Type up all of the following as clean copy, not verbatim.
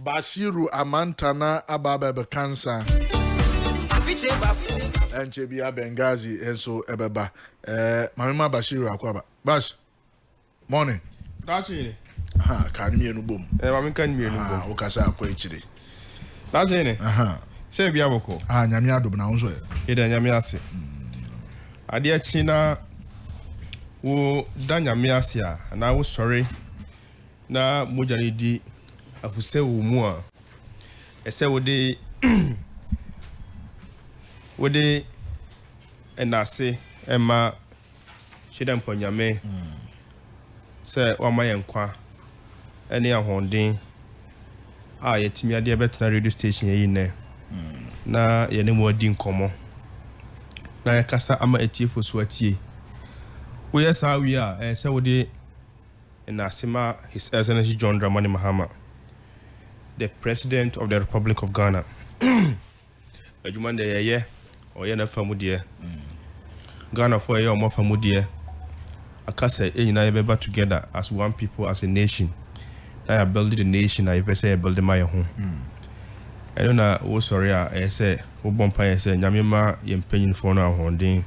Bashiru Amantana Ababa Cancer. And Chebia Bengazi and so Ebeba. Mamma Bashiru Aquaba. Bash. Morning. Dakyehene. Can me no boom. I can me no boom. Okasa Quachidi. Dakyehene. Say Biaboko. Nyamia do now. Ida Nyamiasi. Adia China wo Danyamiasia, and I was sorry. Na Mujanidi Afuse Umua. Ese wode enase ema shida mponyame se wama yenkwa ene ahonden a yetimi ade betena radio station yi ne na ye ne mo di nkomo na yakasa ama etiefo so atie wo yesa wi a se wode enase ma His Excellency John Dramani Mahama, the President of the Republic of Ghana. Ejuma de ye or ye na famudie. Ghana for ye or more famudie. Akase e na be together as one people, as a nation. I build the nation, I say build my home. I don't know, oh sorry, I say, oh bompa, I say, Yamima, yempenyin for now holding.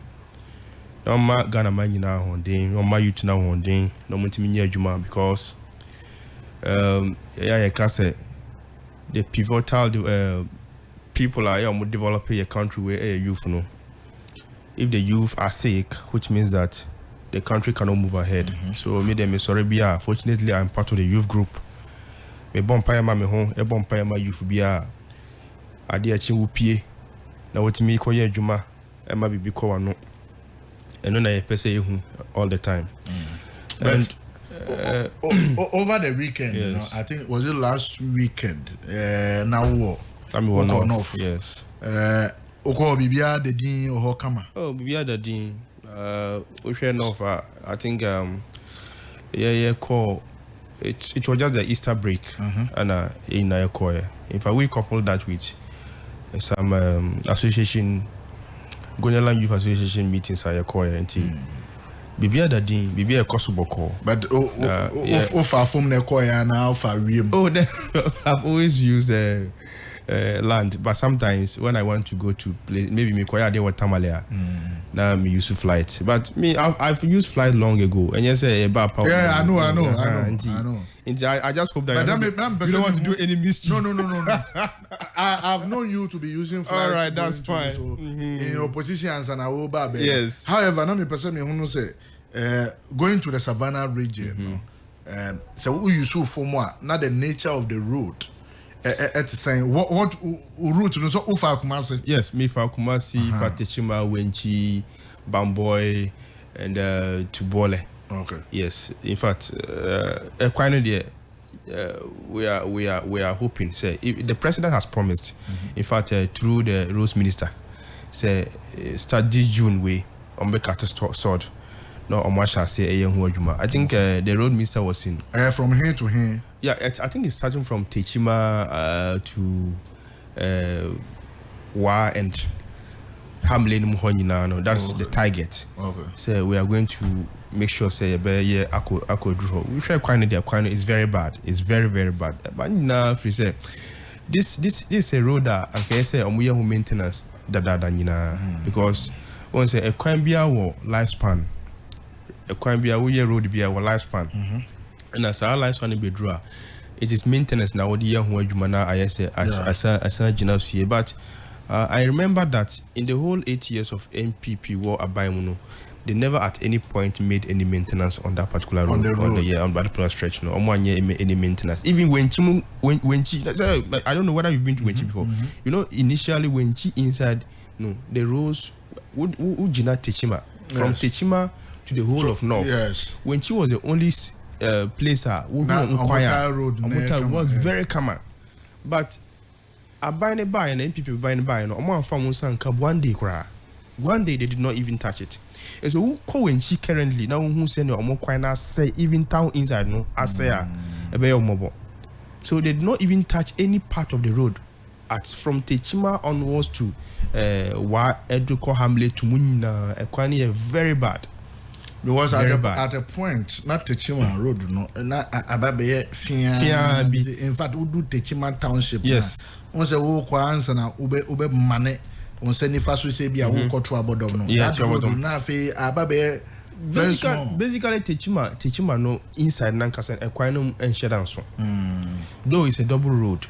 No ma Ghana man na holding, no ma youth na holding, no multi juma because yeah, kase the pivotal people are here developing a country where youth no. If the youth are sick, which means that the country cannot move ahead. So me them sorry be fortunately I'm part of the youth group. Me bompa ma me home, e bompa ma youth be ade achi wo pie. Na wotimi koye adwuma e ma bibi ko wano. And when I say all the time. And over the weekend, yes. You know, I think was it last weekend? Now what? Off. Yes. Oko bibia the din or kama. Oh, bibia the din. We share off. I think call it was just the Easter break, and in a call. In fact, we coupled that with some association. Gonyaland Youth Association meetings are call and Bibia da din, Bibia Kosuboko. But far from the choir now for real. Oh, I've always used land, but sometimes when I want to go to place, maybe me choir they were Tamalea. Now me used to flight, but me I've used flight long ago. And yes, about power. Yeah, I know. I just hope that you don't want to do any mischief. No. I've known you to be using flight. All right, that's fine. In your positions and I will baby. Yes. However, now me person me who say going to the savannah region. So who you so for more, not the nature of the road. It's saying what route so ufa Kumasi? Yes, me for Kumasi, Fatechima, Wenchi, Bamboy, and Tubole. Okay. Yes. In fact, quite we are hoping. Say if the president has promised. In fact, through the Rose Minister, say start this June way on make at sword. No, on what shall say a young I think the road minister was in. From here to here. Yeah, I think it's starting from Techima to Wa and Hamlin Muhonina. No, that's the target. Okay. So we are going to make sure say ako draw. We try quite is very bad. It's very, very bad. But now if you say this is a road that I can say who maintenance because once a quite be our lifespan. A quite be our road be our lifespan. And as our lifespan be draw, it is maintenance now the year who you I say as a but I remember that in the whole 8 years of MPP war Abaymuno, they never at any point made any maintenance on that particular road, on that particular stretch. No, on 1 year any maintenance. Even when I don't know whether you've been to Wenchi before. You know, initially Wenchi inside, no, the roads would Jina Techima from Techima to the whole of North. Yes, Wenchi was the only place road was very common, but I buy and NPP buy and one day they did not even touch it. And so who call when she currently now who send or more quite say even town inside no I say a mobile. So they did not even touch any part of the road from Techima onwards to Wa Eduko Hamlet to Munina Equani very bad. Because at a point, not Techima Road, no, not Ababe Fia. In fact, we do Techima Township. Yes. Once a walk once and ube money. On send if I say be a walk or trouble dog. Yeah, trouble dog. Nafe Ababe. Basically, Techima no inside Nankasan Equinum and Shedanso. Though it's a double road,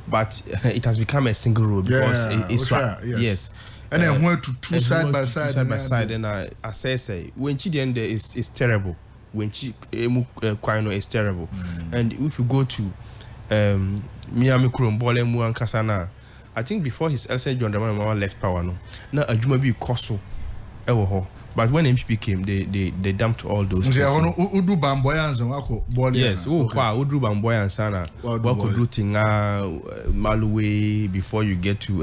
but it has become a single road because it's yes. And then went to two side by side, and I say when Chidende is terrible, when Quino is terrible, and if you go to Miami Kurumbole Muan Kasana, I think before his Elsa John Dramana left power, no, now a Juma be Koso, but when MPP came, they dumped all those things. Yes, Udru Bamboya and Sana, Wako Tinga, Maluwe, before you get to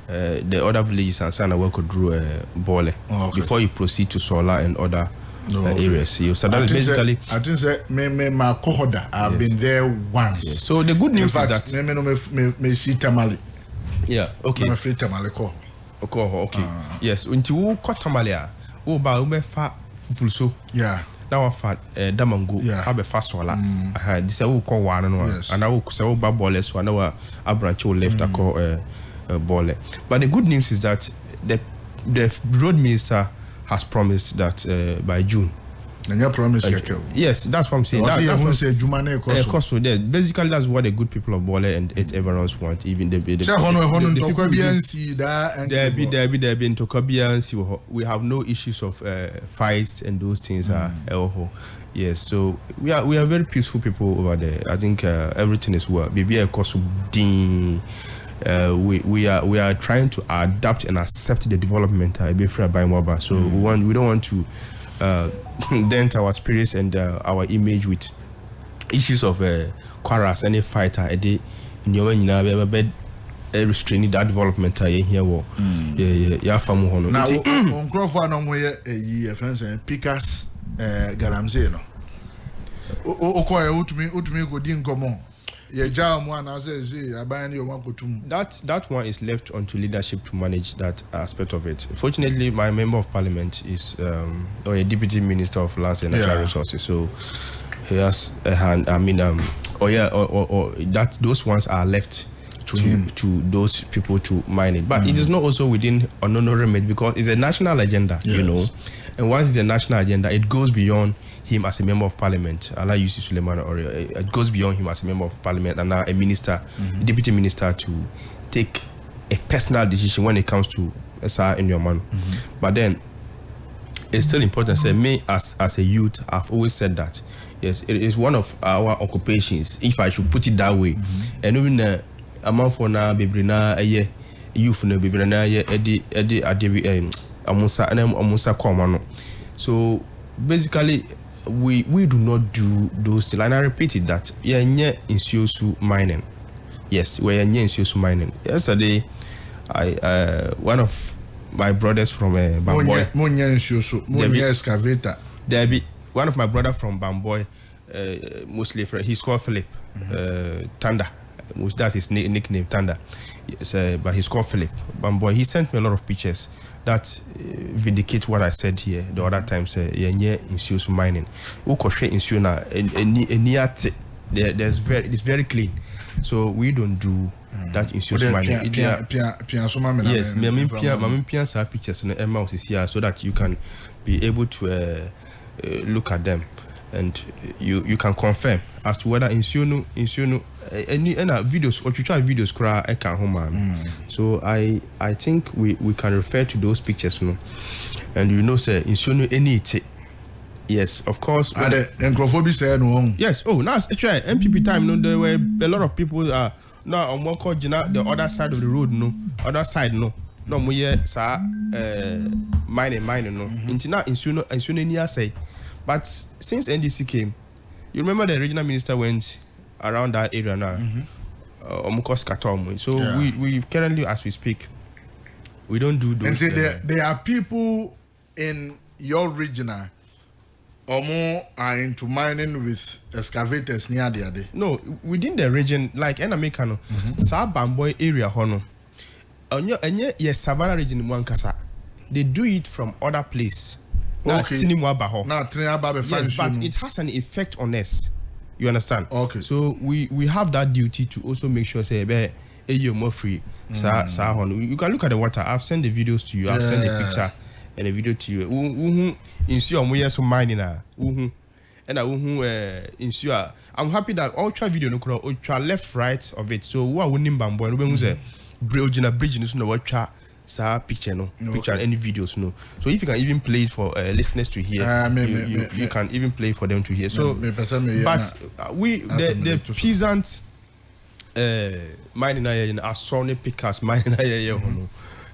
the other villages and Sana Wako Drew Bole, before you proceed to Sola and other areas. So that is basically. I think that my cohoda, I've been there once. Yes. So the good news is that. Me see Tamale. Yeah, okay. I'm afraid Tamale call. Okay. Yes, until you cut Tamalia. Oh, ba ube fa fulso. Yeah. That was fat damango. Yeah. Abe fa sola. This is what call one and I will say ba bole so I know a branch left a call bole. But the good news is that the road minister has promised that by June. And your promise, yes, that's what I'm saying. That's basically that's what the good people of Bole and everyone want. Even the we have no issues of fights and those things yes, so we are very peaceful people over there. I think everything is well. We are trying to adapt and accept the development so we don't want to dent our spirits and our image with issues of quarrels. Any fighter a day in your restraining that development here famu now on Crawford no more a friends and pickers galamse no okoye utumi go din komo that one is left onto leadership to manage that aspect of it. Fortunately, my member of parliament is or a deputy minister of lands and natural resources, so he has a hand. I mean, or that those ones are left to those people to mine it. But it is not also within honorary remit because it's a national agenda, you know. And once it's a national agenda, it goes beyond him as a member of parliament. Allah uses Suleiman, or it goes beyond him as a member of parliament and now a minister, a deputy minister, to take a personal decision when it comes to SR in your man. But then it's still important. Say me as a youth, I've always said that yes, it is one of our occupations, if I should put it that way. And even amount for now, baby na youth no baby na edi amusa komano. So basically we do not do those things. And I repeated that in Siosu mining. Yes, we're in Siosu mining. Yesterday one of my brothers from Bamboy excavator. One of my brother from Bamboy, mostly he's called Philip Tanda. That's his nickname, Tanda. Yes, but he's called Philip Bamboy. He sent me a lot of pictures that vindicate what I said here the other time. Say in mining. It's very clean. So we don't do that in mining. Yes, my pictures is here so that you can be able to look at them and you can confirm as to whether any videos or to try videos so I think we can refer to those pictures, you know, and you know say any yes, of course. Yes, oh now try MPP time, no, there were a lot of people now on what called the other side of the road, no other side, no we mining no into say. But since NDC came, you remember the regional minister went around that area now. So we currently, as we speak, we don't do those. And there are people in your region or more are into mining with excavators near the other. No, within the region, like Enamekano, Bamboy area, Hono, and yes, Savannah region in Wankasa, they do it from other place. Okay. Yes, but it has an effect on us. You understand? Okay. So we have that duty to also make sure say you're more free. You can look at the water. I've sent the videos to you. I've sent the picture and a video to you. Ensure more so mining and ensure. I'm happy that ultra video no ultra left right of it. So what winning bambo and we say bridge no watch picture picture and any videos no. So if you can even play it for listeners to hear, you can even play for them to hear. So but the peasant mining are Sony pickers mining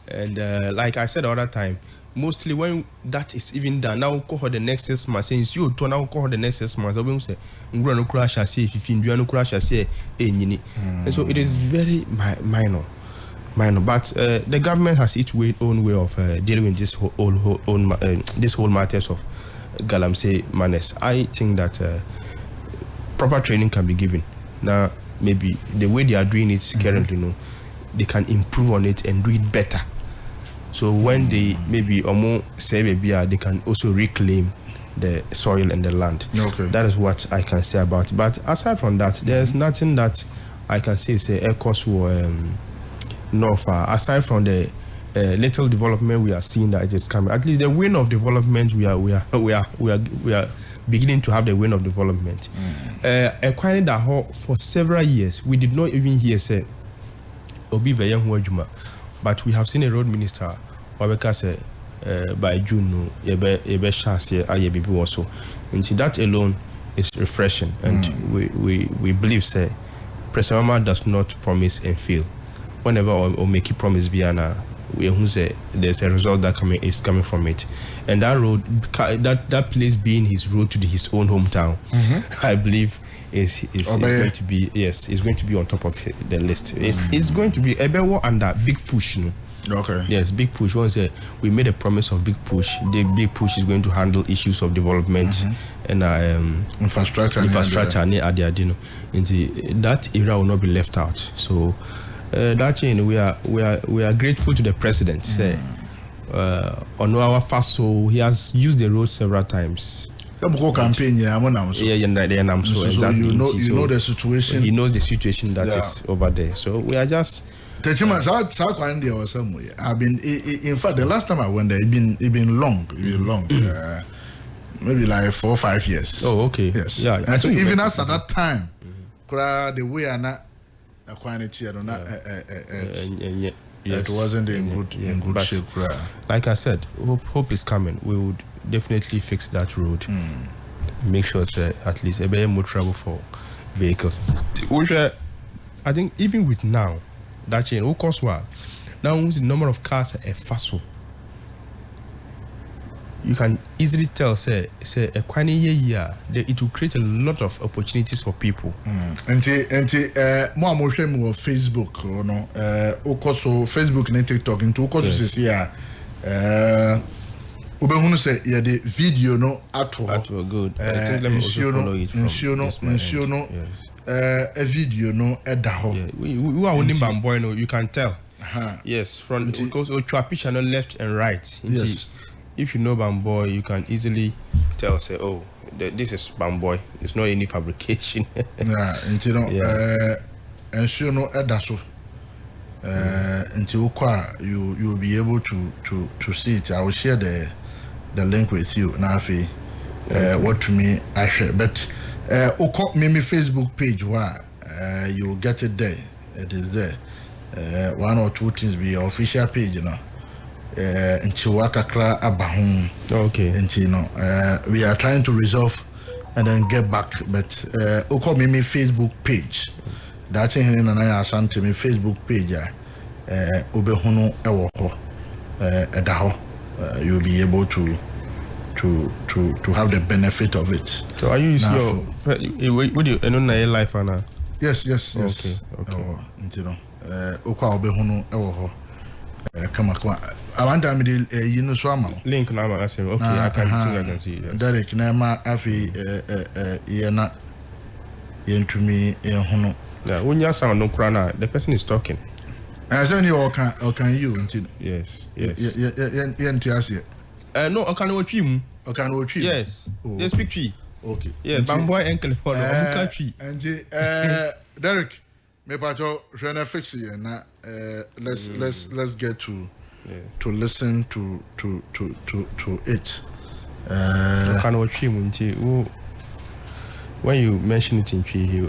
and like I said the other time, mostly when that is even done, now call the next 6 months. Since you to now call the next 6 months, I will say, no crash. I say, if you no crash, I say, and so it is very minor. But the government has its own way of dealing with this whole matters of galamsey manners. I think that proper training can be given. Now, maybe the way they are doing it currently, they can improve on it and do it better. So when they maybe more say they can also reclaim the soil and the land. Okay. That is what I can say about it. But aside from that, there's nothing that I can say Ecos or north. Aside from the little development we are seeing that it is coming. At least the wind of development we are beginning to have the wind of development. Acquiring that for several years, we did not even hear say Obi Beyan Huajuma. But we have seen a road minister, Wabeka say by June, Ebe Shasi Ayebibi also. And that alone is refreshing. And we believe say President Mama does not promise and fail. Whenever or make a promise Biana, we say there's a result that is coming from it. And that road, that place being his road to his own hometown, I believe is going to be is going to be on top of the list. It's going to be a better under big push. Okay. Yes, big push. Once we made a promise of big push, the big push is going to handle issues of development and infrastructure near Adiadino. That era will not be left out. So we are grateful to the president. On our fast, so he has used the road several times. Campaign, so you know the situation. He knows the situation that is over there. So we are just. I've been, in fact, the last time I went there, it been long, maybe like 4 or 5 years. Oh, okay. Yes. Yeah. And so even as at that time, the way I not acquiring it wasn't in good shape. Like I said, hope is coming. We would definitely fix that road. Make sure at least a better more travel for vehicles. Which I think even with now, that chain, of course, now the number of cars are fast. You can easily tell, say a quite year, it will create a lot of opportunities for people. And more on Facebook, Facebook and TikTok, into course here. Ubehunu say the video no at all good. A video no edaho. We are only bamboy no, you can tell. Yes, from because picture no left and right. Yes. If you know bamboy, you can easily tell say, oh, this is bamboy. It's not any fabrication. Ensure no edaso. Until you'll be able to see it. I will share the link with you now. What to me I share, but me Facebook page where you'll get it there. It is there. 1 or 2 things be your official page, you know. Okay. And we are trying to resolve and then get back. But me Facebook page. Dakyehene and I Asante me Facebook page. Ubehunu ewo edaho. You'll be able to have the benefit of it. So are you would you life Anna? Yes. Okay. Ukwa ubehunu ewo come I want to so amount. Link now, I say, okay, I can see it. Derek Nema Afi Yena Yentumi Hono. Yeah, when you sound no crana, the person is talking. As any or can you? Yes. No, Okanochi. Okanochi. Yes. They speak Tree. Okay. Yeah, Bamboy and California. Tree. And Derek, me pato trying fix it na let's get to listen to it. Okanochi when you mention it in Tree,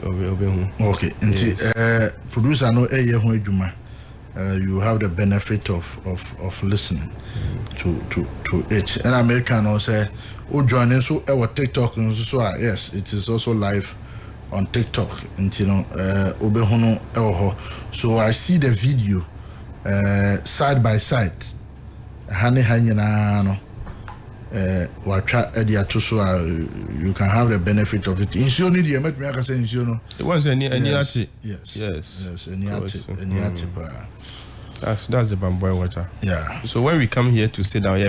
okay. And producer no ho adwuma. You have the benefit of listening to it. And American also joining so our TikTok and so yes, it is also live on TikTok. And so I see the video side by side. You can have the benefit of it. Yes. That's the Bamboy water. Yeah. So when we come here to sit down,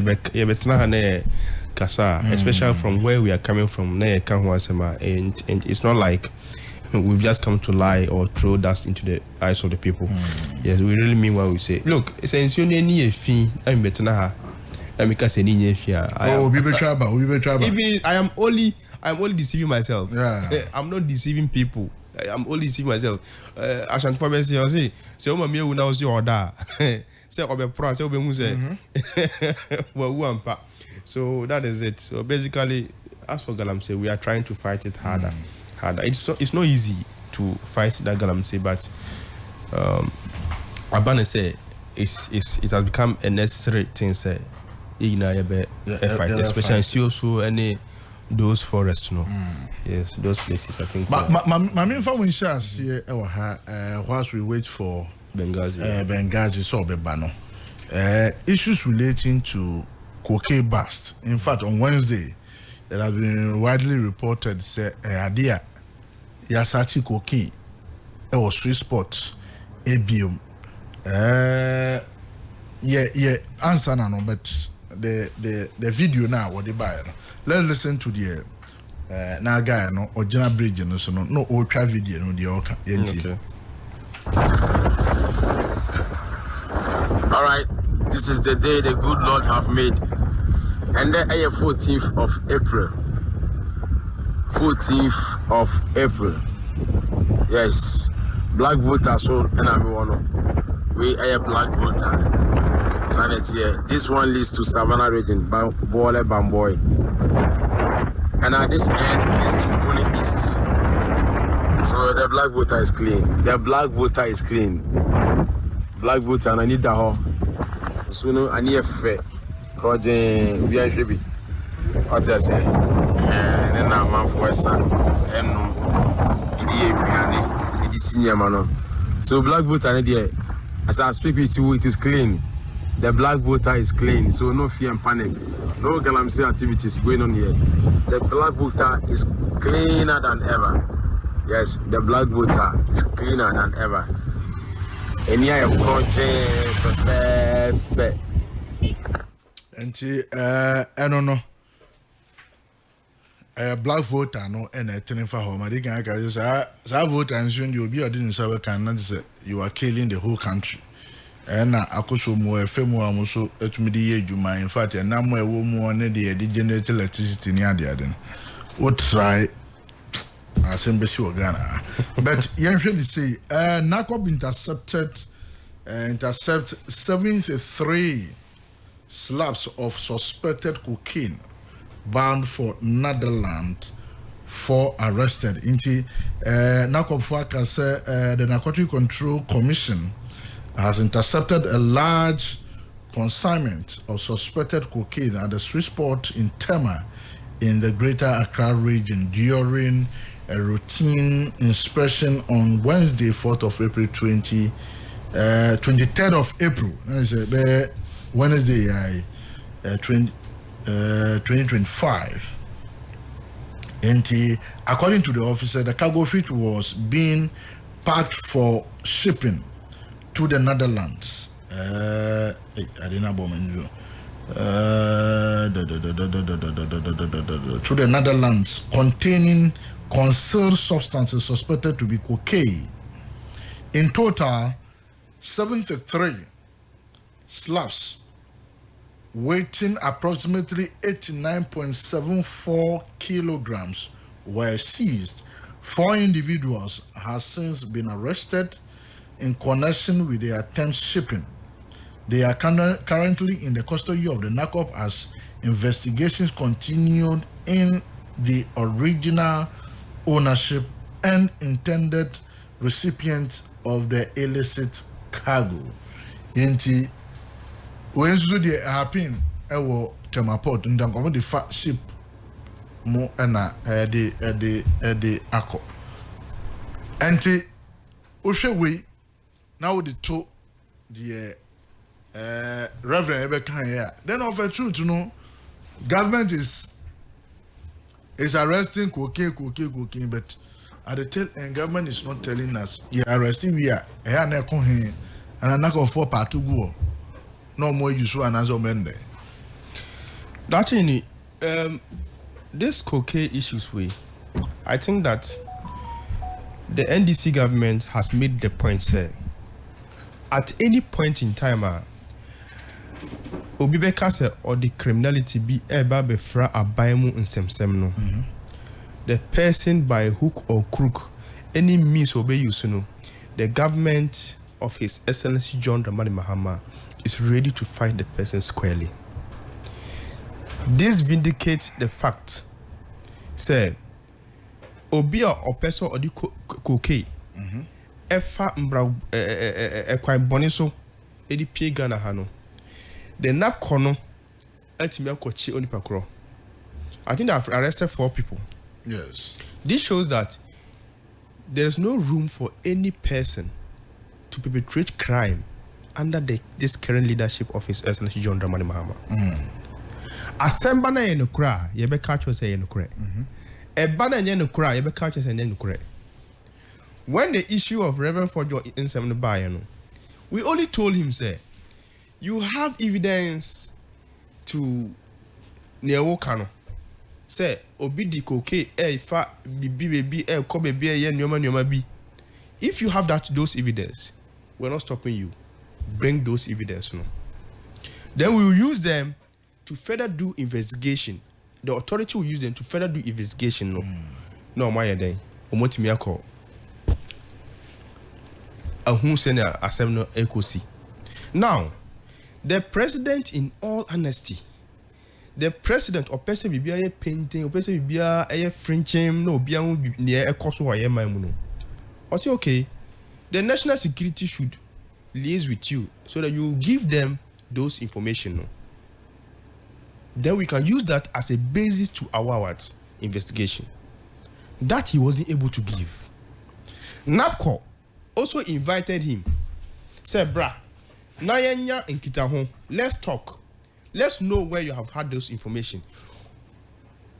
especially from where we are coming from, and it's not like we've just come to lie or throw dust into the eyes of the people. Yes, we really mean what we say. Look, it's a fee. I'm better. I am only deceiving myself. Yeah. I'm not deceiving people. I'm only deceiving myself. Asante for me say mama you now say order. Say obe pro say obe mu say. So that is it. So basically, as for Galamsey, we are trying to fight it harder. It's not easy to fight that Galamsey, but Abana say it has become a necessary thing. Say fight, especially so any those forests, no. Yes, those places. I think. My main family here, whilst we wait for Benghazi, so Bebano. Issues relating to cocaine bust. In fact, on Wednesday, it has been widely reported say Adia Yasachi cocaine or Swiss spot ABM. Answer no, but the video now what they buy. Let's listen to the now guy no original bridge no so no ultra video no the okay. All right, this is the day the good Lord have made, and the 14th of April. 14th of April. Yes, black voter so and I'm one. We are a black voter. Sanity. This one leads to Savannah region, Bole Bamboy. And at this end leads to Puni East. So the black voter is clean. The black voter is clean. Black voter and I need the whole. So no, I need a fair. Cojin, we are shipping. What I say? And then I'm man for a son. And the senior man. So black voter, as I speak with you, it is clean. The black voter is clean, so no fear and panic. No Galamsey activities going on here. The black voter is cleaner than ever. Yes, the black voter is cleaner than ever. And here I am coaching. I don't know. Black voter no anything for home. I think I can just say voter and soon you'll be didn't say you are killing the whole country. And akoso mo efemu amuso etumi di edwuma. In fact na mo ewo mu ne de generate electricity ni ade ade. What try assembly Ghana. But usually say NACOB intercept 73 slabs of suspected cocaine bound for Netherlands. 4 arrested. Inti NACOB Faka say the Narcotic Control Commission has intercepted a large consignment of suspected cocaine at the Swiss port in Tema in the Greater Accra region during a routine inspection on Wednesday, 4th of April 23rd of April. Wednesday, 2025. And according to the officer, the cargo ship was being packed for shipping to the Netherlands. To the Netherlands, containing concealed substances suspected to be cocaine. In total, 73 slabs weighing approximately 89.74 kilograms were seized. 4 individuals have since been arrested in connection with the attempt shipping. They are currently in the custody of the NACOP as investigations continued in the original ownership and intended recipients of the illicit cargo. Yenti when you do happen ewo temaport ndam of the fat ship mo na the akọ. Enti ohwe we now the two the Reverend Ebekan here. Then of a truth, you know, government is arresting cocaine, but at the tail end, government is not telling us. You are arresting we are and a knock of 4 part to go. No more use one as a mende. Dakyehene, this cocaine issues I think that the NDC government has made the point here. At any point in time, obi beka say or the criminality be eba befra abaimu nsem no. The person by hook or crook, any means obey use no, the government of His Excellency John Dramani Mahama is ready to fight the person squarely. This vindicates the fact, say, obi or person or the cocaine, efa mbra kwai boniso, edi pie Ghana hano. The nap kono, etimi akochi onipakro. I think they have arrested 4 people. Yes. This shows that there is no room for any person to perpetrate crime under this current leadership of His Excellency John Dramani Mahama. Asemba na yenokra, yebe kacho say yenokre. Eba na yenokra, yebe kacho say yenokre. When the issue of Reverend Fojo in Bayano, we only told him, say, you have evidence to Newo Kano. Say, obidi koke, fa bibi, kobe be, nyoma bi. If you have those evidence, we're not stopping you. Bring those evidence, no. Then we will use them to further do investigation. The authority will use them to further do investigation, no. No, my day. Omotimi ako. Who send a assembly echosi. Now, the president, in all honesty, the president or person be a painting, or person be a Frenchim, no, be near a cost or no. I say, okay, the national security should liaise with you so that you give them those information. No? Then we can use that as a basis to our investigation. That he wasn't able to give. NAPCO also invited him. Said, brah, Nayanya and Kitahon, let's talk. Let's know where you have had those information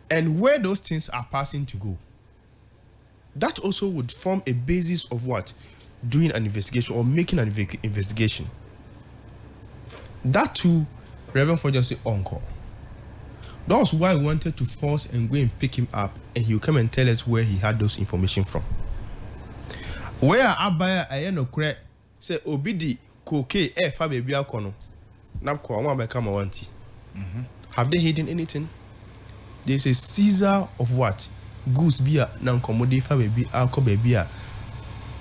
and where those things are passing to go. That also would form a basis of what? Doing an investigation or making an investigation. That too, Reverend Fojo said uncle. That's why we wanted to force and go and pick him up, and he will come and tell us where he had those information from. Where Abaya Ayano Cre say Obidi Koke fa baby akono. Napko I want to become a wanty. Have they hidden anything? There's a seizure of what? Goose beer nan commodity fa baby alcohol baby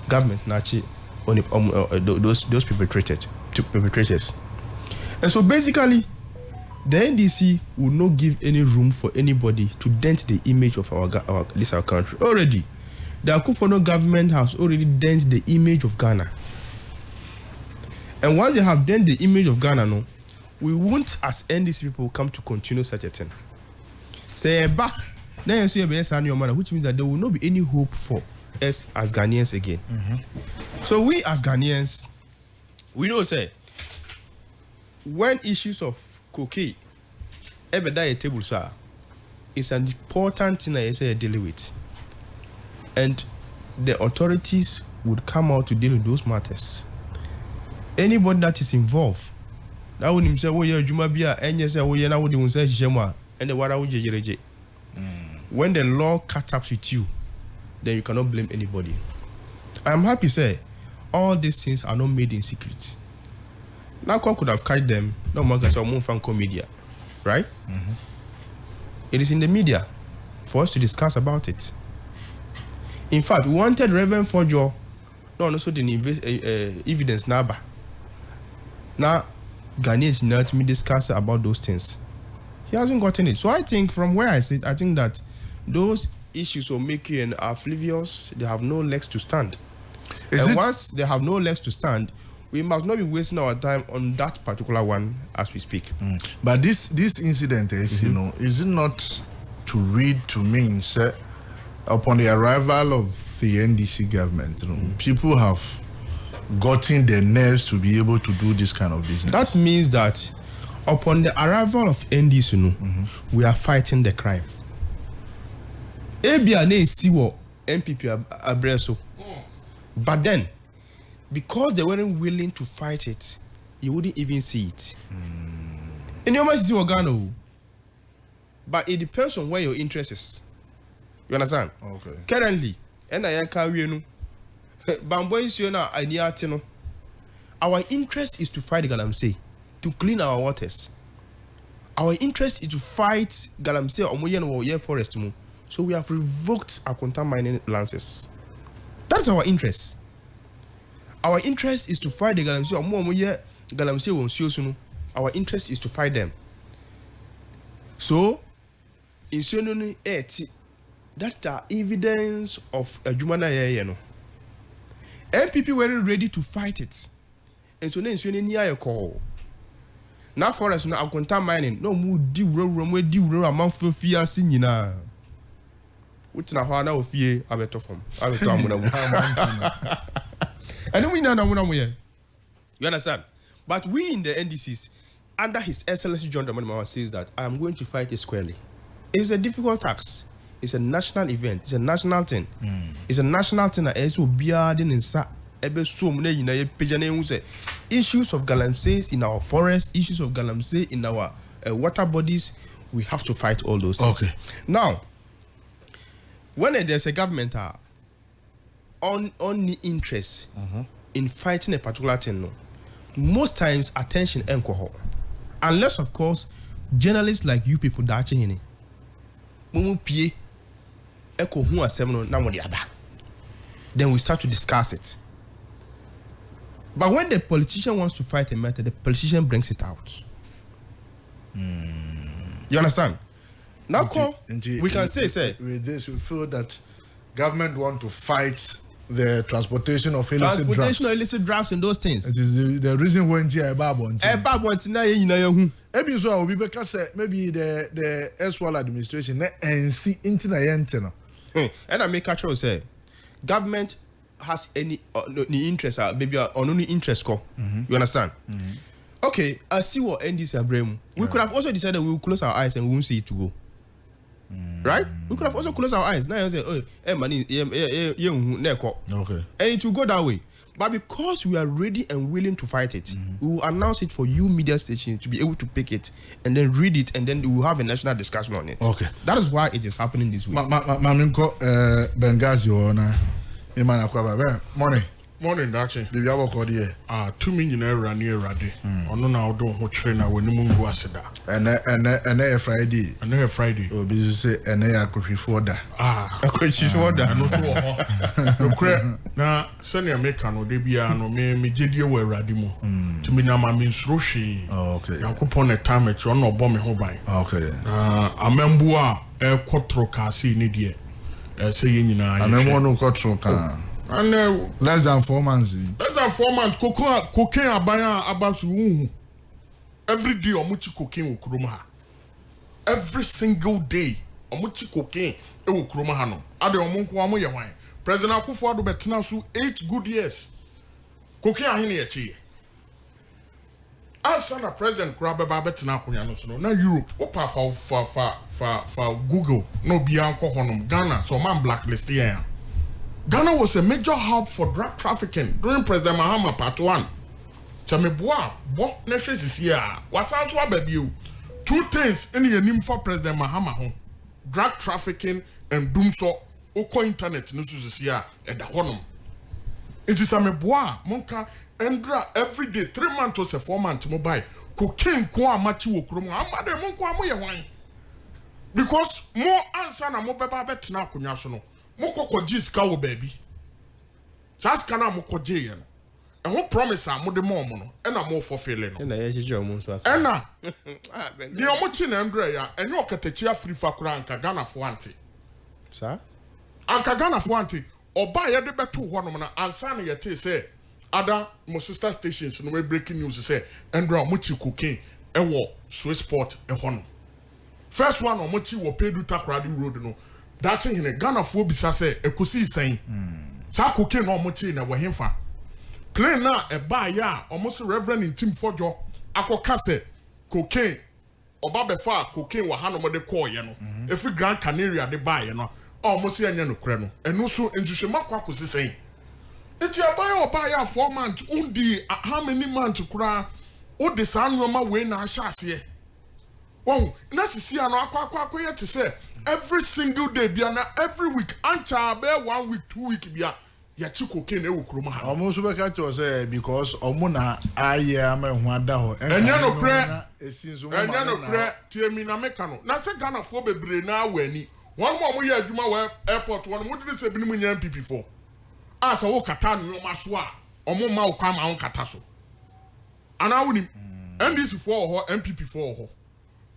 government nachi on those perpetrators. And so basically the NDC will not give any room for anybody to dent the image of our country. Already, the Akufo-Addo government has already dent the image of Ghana. And once they have dent the image of Ghana, no, we won't, as NDC people, come to continue such a thing. Say back, then you see which means that there will not be any hope for us as Ghanaians again. So we as Ghanaians, we know say when issues of cocaine ever die a table, sir, it's an important thing I say deal with. And the authorities would come out to deal with those matters. Anybody that is involved, that would himself, oh, yeah, Jumabia, and yes, oh, yeah, now would say, Jema, and the water would jeje. When the law catch up with you, then you cannot blame anybody. I'm happy to say all these things are not made in secret. Now could have catch them. No more guys or more fan media, right? It is in the media for us to discuss about it. In fact, we wanted Reverend Fojo, no, also the evidence number. Now, Ghanaians not me discuss about those things. He hasn't gotten it. So I think from where I sit, I think that those issues will make you and are frivolous. They have no legs to stand. And once they have no legs to stand, we must not be wasting our time on that particular one as we speak. But this incident is, is it not to read to mean, sir, upon the arrival of the NDC government, people have gotten the nerves to be able to do this kind of business? That means that upon the arrival of NDC, we are fighting the crime. ABA see what MPP abreso. But then, because they weren't willing to fight it, you wouldn't even see it. And you must see Organo. But it depends on where your interest is. You understand? Okay. Currently, and I can't you know, our interest is to fight Galamsey, to clean our waters. Our interest is to fight Galamsey or Moyen forest. So we have revoked our contaminated lances. That's our interest. Our interest is to fight the Galamsey or Moyen Galamsey won't see. Our interest is to fight them. So, in Sununi 8, that are evidence of a Jumana. MPP weren't ready to fight it. And so then you need a call. Now for us, now mining. No more do a month of fear singing. Which now how now fear I better from. I don't mean that. You understand? But we in the NDCs, under His Excellency John Dramani says that I am going to fight it squarely. It's a difficult task. It's a national event. It's a national thing. It's a national thing that is bearding in sa. Issues of galamsey in our forest, issues of galamsey in our water bodies. We have to fight all those things. Okay. Now, when there's a government on the interest in fighting a particular thing, most times attention alcohol, unless of course journalists like you people Dakyehene, then we start to discuss it. But when the politician wants to fight a matter, the politician brings it out. You understand? Now, we can say, with this, we feel that government want to fight the transportation of illicit drugs and those things. It is the reason why maybe the Eswal administration and I make a choice say government has any interest maybe only interest you understand? Okay, I see what NDC are. We could have also decided we will close our eyes and we won't see it to go. Right? We could have also closed our eyes. Now you say, oh, money, okay. And it will go that way. But because we are ready and willing to fight it, we will announce it for you media stations to be able to pick it and then read it, and then we will have a national discussion on it. Okay. That is why it is happening this way. Benghazi morning. Morning, Dachi. Do you have a call here? 2 million euro near Radi. On no don't hold trainer when you move asida. And Friday. And Friday. Oh, be say and I could afford that. I could afford that. No, now, senior maker no debia no me jedio we Radimo. To me now, my means Roshi. Okay. I could pon a time at your no bomb hobby. Okay. A member a quattro car see need saying in I remember no quattro car. And less than 4 months. Less than 4 months. Cocaine abaya abasu. Every day omuchi cocaine ukruma. Every single day omuchi cocaine e ukruma hano. Ade omunku amu ye hwan. President Akufo-Addo betina su 8 good years. Cocaine ahine ye chi. Asana President Krababa betina akunya no so no. Na Europe opa fa Google no bia anko honom Ghana so man blacklist here. Ghana was a major hub for drug trafficking during President Mahama Part 1. Chameboa, bo neshes is here. What's answer baby? 2 things in the name for President Mahama home. Drug trafficking and doom so oko internet news is here at the honum. It is a meboa monka endra every day 3 months or 4 months mobile cocaine kwa machi wo krom amade monko amoye wan because more answer na mo beba betina akonya so no mo kokoji ska wo baabi just kana mo koje ye no ho promise a mo de mo no e na mo fulfill no na ye hije o mo so e na ni o mo chi na endra ya enye okatachi afri fa kura anka Ghana fo ante sa anka Ghana fo ante oba ye de beto ho no na ansa na ye te say other mo sister stations no we breaking news say endra mo chi cocaine e wo Swiss port e ho no first one mo chi wo Pedu Takoradi road no Dakyehene Ghana fo bisa say ekosi sen sa cocaine no mo chi na wo hemfa plane na e ba ya almost Reverend in Tim Fojo akoka say cocaine oba be fa cocaine wa hano mo de call ye no efi Grand Canaria de ba ye no almost anya no kre no enu so entuhwe makwa akosi sen enti abaya oba ya 4 months undi how many months kura o de san noma we na ahase oh na sisi ano akwa ye te say every single day bia na every week ancha be 1 week 2 week bia ya chi cocaine e wo kroma ha omo so be ka to say because omo na aye ama hu ada ho enya no kre esinzo mo enya no kre tie mi na meka no na se Ghana fo bebre na awani won mo ye adwuma wa airport won mo de se binim nya MPP4 asa wo kata no maso a omo ma wo kwa ma won kata so ana woni NDC4 ho MPP4 ho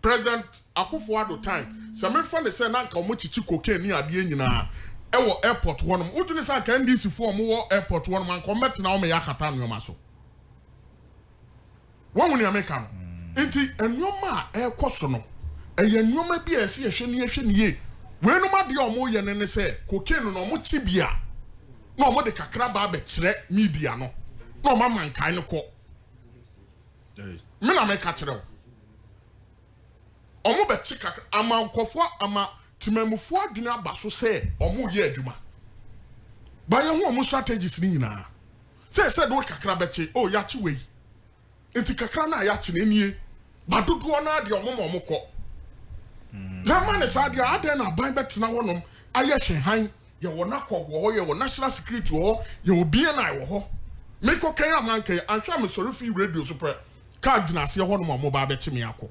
President Akufo-Addo time se me fa le se na nka omo chichi cocaine ni ade nyina ewo airport wonum uduni sa ka NDC4 mo wo airport wonum an commet na o me yakata no maso wonwuni ameka no enti enwoma ekoso no eye enwoma bi ese ehwe ni ye wenu ma de omo ye ne se cocaine no omo chi bia na omo de kakra ba be kire media no na omo mankan ne ko me na meka kire omo be chi kakra ama nkofo ama timamufo adwene abaso se omo ye adwuma ba ye ho omo strategies ni nyina se do kakra beche oh ya chi wei enti kakra na ya chi na nie ba dodo na de omo ko na man sa de ade na ban betena wonom aye hwenhan ye wona kogwo ye wo national security ho ye obi na wo ho me ko kan amankan anhwa me sori fi radio super card na se ho no mo ba beche me akọ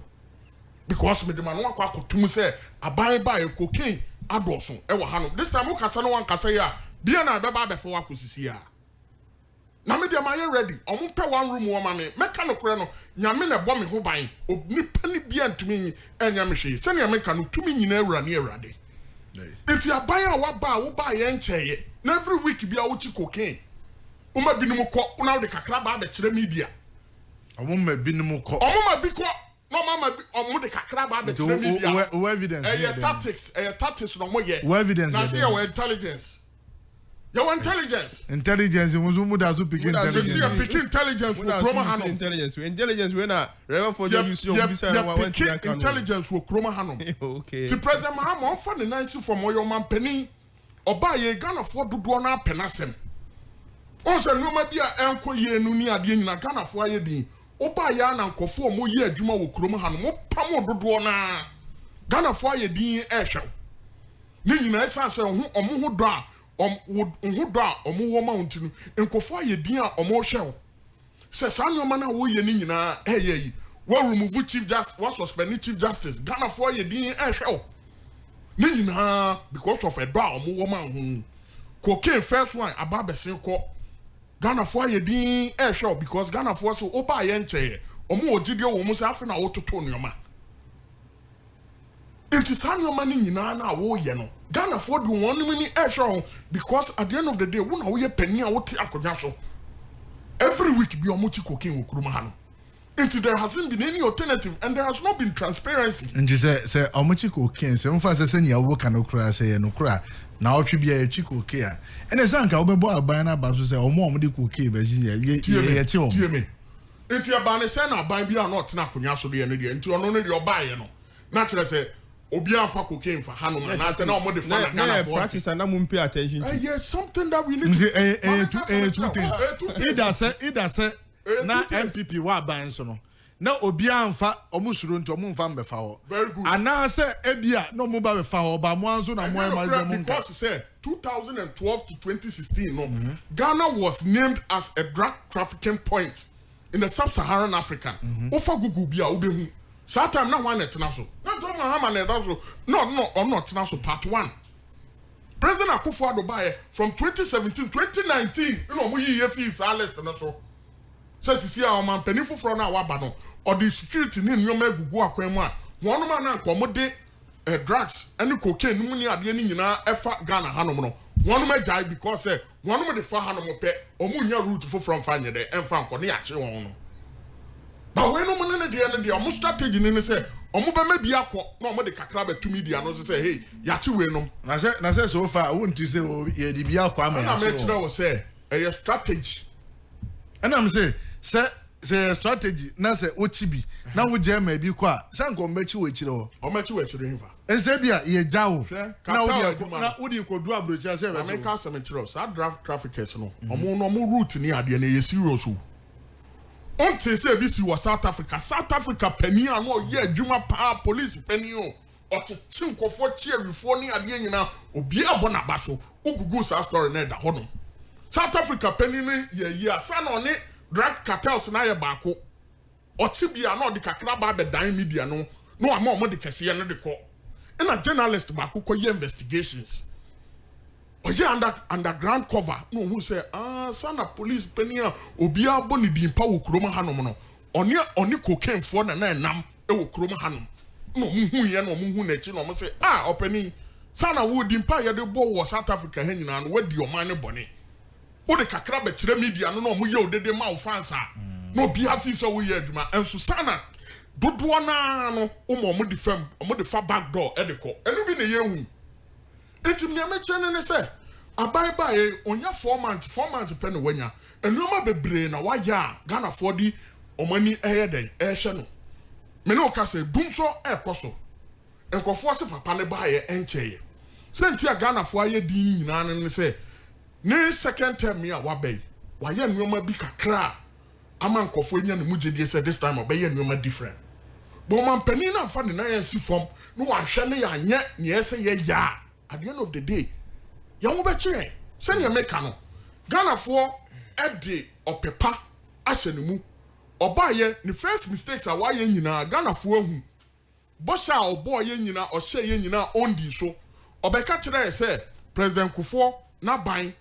because me de man wakọ akotum say aban ba e cocaine adoso e wo hanom this time ukasa no wan kasa ya bia na beba befo wakosisi ya na me de ma ye ready omo pe one room wo ma me meka no kure no nyame na bo me ho ban nipa ni bia ntumi enya me hwe se na meka no tumi nyina awura ne awurade enti aban a waba wo ba ye ncheye na every week bia wo chi cocaine uma binum ko na wo de kakra ba be kire media omo ma binum ko omo ma bi ko no mama omo de kakra ba be kire media wo evidence tactics no mo ye wo evidence na say your intelligence your intelligence muzu da so pick intelligence you pick intelligence wo kroma hanom intelligence when a reverend for you use your visa went to intelligence wo kroma hanom okay the president Mahama on fa the nice from your man penny oba ye Ghana for dodo na penasem on se no ma bia enko ye enu ni ade nyina Ghana for aye din oba ya na nkofo mo ye adwuma wo kroma hanom pam dodo na Ghana for aye din ehwe ni nyina esa se omo ho do a omo wo mountain nkofo aye din a omo hwe se sanyoma na wo ye ni nyina eyeyi wo remove chief justice wo suspend chief justice Ghana for aye din ehwe ni nyina because of a do a omo wo man cocaine first one ababese ko Ghana for aye din ehwe because Ghana for so oba ye nche omo ogide wo mu se afi na wo toto nyoma enti sanyoma ni nyina na wo ye no Ghana for do one mini ehwe because at the end of the day wo na wo ye pani a wo ti akonya so every week bi omo chi cocaine wo kuruma hano until there hasn't been any alternative and there has not been transparency nji say omo chi cocaine say mfa say nya wo kan okura say no kura na otwe bia ye chi cocaine ene sanka wo bebo aban na ba so say omo de cocaine ba ji ye ti o tie me enti aban say na aban bia na otena akonya so de ne de enti ono ne de oba ye no na kire say obi afa cocaine for hano na say na omo de fa na Ghana for practice and we pay attention to yes something that we need two things either say na MPP wa ban so no na obi anfa omusuru nto omumfa mbefa ho very good ana se ebia no mo ba befa ho ba mo anso na mo emaze mo because say 2012 to 2016 no Ghana was named as a drug trafficking point in the sub-Saharan Africa ofa gugu bia obehu that time na one etna so na do mahama na da so no or not na so part 1 President Akufo-Addo bae from 2017 2019 no mo yiye fees list na so say sisi a man penifo fro na wa ba no or the security ni nyoma gugu akwan mu a wonu ma na nko mo de drugs and cocaine mu ni ade ni nyina efa Ghana hanom no wonu ma jai because wonu mo de fa hanom pe omunya route fo from fa nyede emfa nko ne ya che won no ba we no mo ne de omo strategy ni say omo be ma bi akọ na omo de kakra be to media no say hey ya che we no na say so far won't say ye di bi akọ ama ya che na me kire wo say a strategy and I'm say strategy na say ochibi na wo je ma bi kwa sanko mbachi wo chire ho o machi wo chire himfa ense bia ye jawo na wo di kodu abrocha say be America cemetery sa draft traffickers no omo no mo route ni ade na ye serious o until say bi si wo South Africa pani ano ye adwuma pa police pani o ote chinkofo chiewifo ni ade nyina obi abona baso ugugu sa story na da hono South Africa pani ni ye asa na oni drug cartels na ye baako ote bia na odi kakra ba be dan media no ama de kese ye no de ko na journalist baako ko ye investigations oje underground cover no who say sana police penia obi abo ni dimpa wo kroma hanom no oni cocaine for na nam e wo kroma hanom no muhu ye no muhu na chi no mo say openi sana wo dimpa ye de bo wo South Africa ha nyina no wadi o man ne bone wo de kakra be kire media no mo ye odede ma wo fans no bi afi so wo ye adwuma enso sana dodo na no mo de fam mo de fa back door e de ko enu bi ne ye hu etim ne mechene ne se abai onya 4 months pe no wanya enuma bebre na waya Ghana for di omani ehede ehye no me no ka se dum so ekoso enkofo se papa ne bae encheye senti a Ghana for aye din nyina ne se ne second term ya wabai waye enuma bi kakra ama enkofo nya ne mugedie se this time obey enuma different bo man pani na fa ne na yansi form no wa hwe ne ya nye ne ese ye ya at the end of the day ya wo be kire se ne make no Ghana for ede opepa asenemu obaye ne first mistakes a waye nyina Ghana for ahu bosha oboye nyina o hye ye nyina ondi so obeka kire se President Kufuor na ban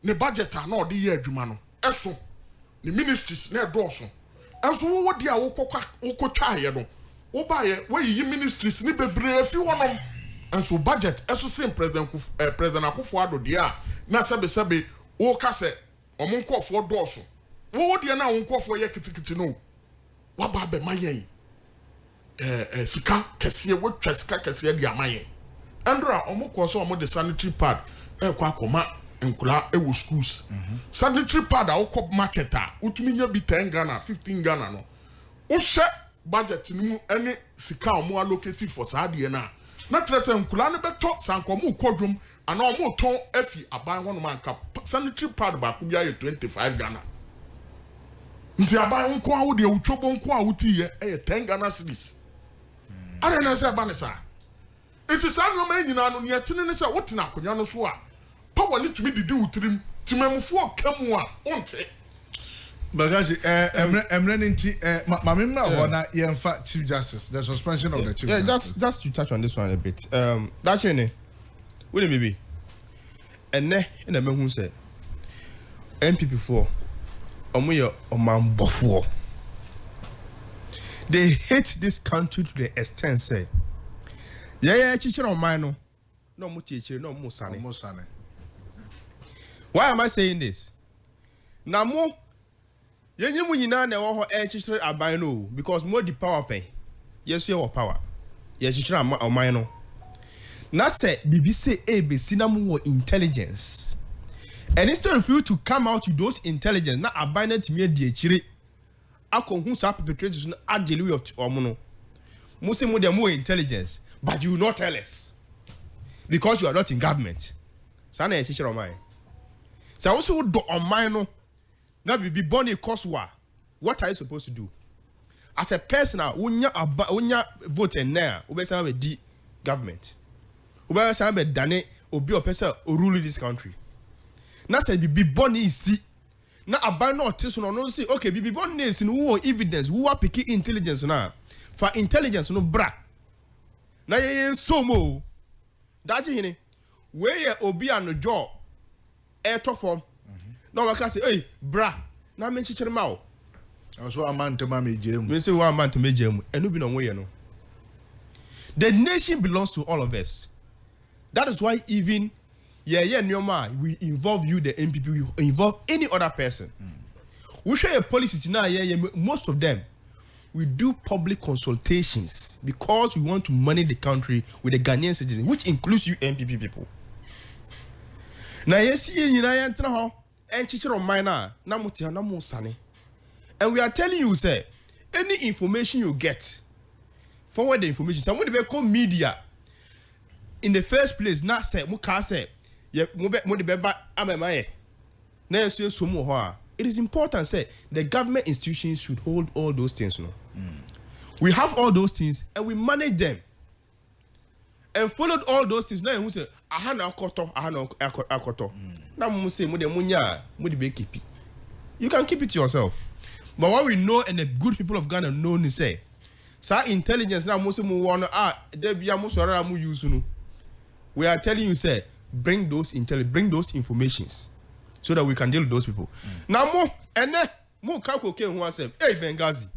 ne budget na ode ye adwuma no eso ne ministries na edoso enso wo de a wo kokotwa ye no wo baye wo yi ministries ni bebre fi wonom enso budget eso sim President Akufo-Addo dia na sebe wo ka se omo nkofo doso wo de na wo nkofo ye kitikiti no wa ba be mayen sika kese wo twa sika kese de amayen andra omo ko so omo de sanitary pad kwa akoma nkula ewo schools sanitary pad a wo market a utumi nya bi 10 Ghana 15 Ghana no wo hye budget ni mu ene sika omo allocate for saade na trese nkula ne beto sankomu kodwum ana omo ton afi aban hono manka sanitary pad ba ku bia 25 Ghana nti aban nko a wo de utwobo nko a wuti ye 10 Ghana cedis ara na se ba ne sa enti sa no ma nyina no ne tene ne se wotina akonya no so a power ni tumi didi utrim timamufo kamu a onte Bagaji emre nti mama mma ho na yemfa Chief Justice the suspension of the Chief Justice. Just to touch on this one a bit. Dakyehene we be enne na mehu say MPP4 omoye omambofo they hate this country to the extent say yeah chichira oman no no mo chichire no mo sane. Why am I saying this? Namo yenyimu nyina na wo ho chichire aban no because more the power pay. Yes you have power. Ye chichire oman no. Na say bibi say ABC na mo intelligence. And instead of you to come out with those intelligence na aban na timi de chire akonhu sa perpetrators na adjeli of omo no. Mo say mo de more intelligence but you will not tell us because you are not in government. Sa na ye chichire oman. So also do on mine no na be born a cause what are you supposed to do? as a person unya vote now ubesa be di government ubesa be dane obi opesa rule this country na say bibi boni isi na aban na otiso no say okay bibi boni isi no wo evidence wo apiki intelligence na for intelligence no bra na ye somo Dakyehene we ye obi anojo eto form na waka say hey bra na me chichire ma o so amante ma me jemu me say wo amante me jemu enu bi no wo ye no. The nation belongs to all of us. That is why even we involve you, the MPP, we involve any other person. We share a policy now, most of them, we do public consultations because we want to manage the country with the Ghanaian citizens, which includes you MPP people. Now, yes, and we are telling you, sir, any information you get, forward the information. Somebody will call media in the first place. Not say, muka say, it is important. Say the government institutions should hold all those things. No, we have all those things and we manage them and followed all those things. Now we say, ahana akoto. Now we say, keep it. You can keep it to yourself. But what we know and the good people of Ghana know is say. Sa intelligence now most mu want we are telling you say bring those informations so that we can deal with those people. Now mo ka cocaine who asem hey Benghazi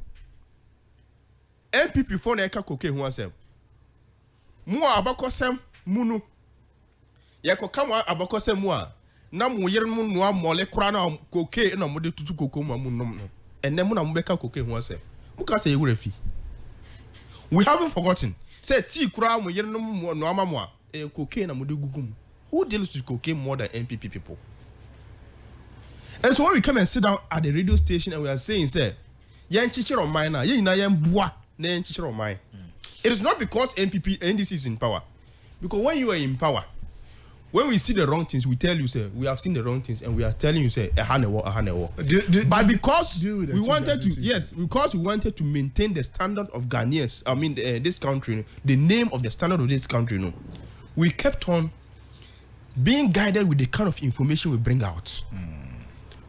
MPP for na ka cocaine who asem mo abakosem munu ye ko kama abakosem mu a na mo yere mu no amole kura na cocaine na mo de tutu cocoa mu nom no enne mo na mo be ka cocaine who asem mo ka say ewurefi. We haven't forgotten. Say tea kura mo yere no amamo a cocaine na mo de gugum. Who deals with cocaine more than MPP people? And so when we come and sit down at the radio station and we are saying, say, yen chichiro mine na, yen na yen bua na yen chichiro mine. It is not because NPP NDC is in power. Because when you are in power, when we see the wrong things, we tell you, say, we have seen the wrong things, and we are telling you, say, a war. But because we wanted to, yes, because we wanted to maintain the standard of Ghanaians, I mean, this country, the name of the standard of this country, no, we kept on being guided with the kind of information we bring out.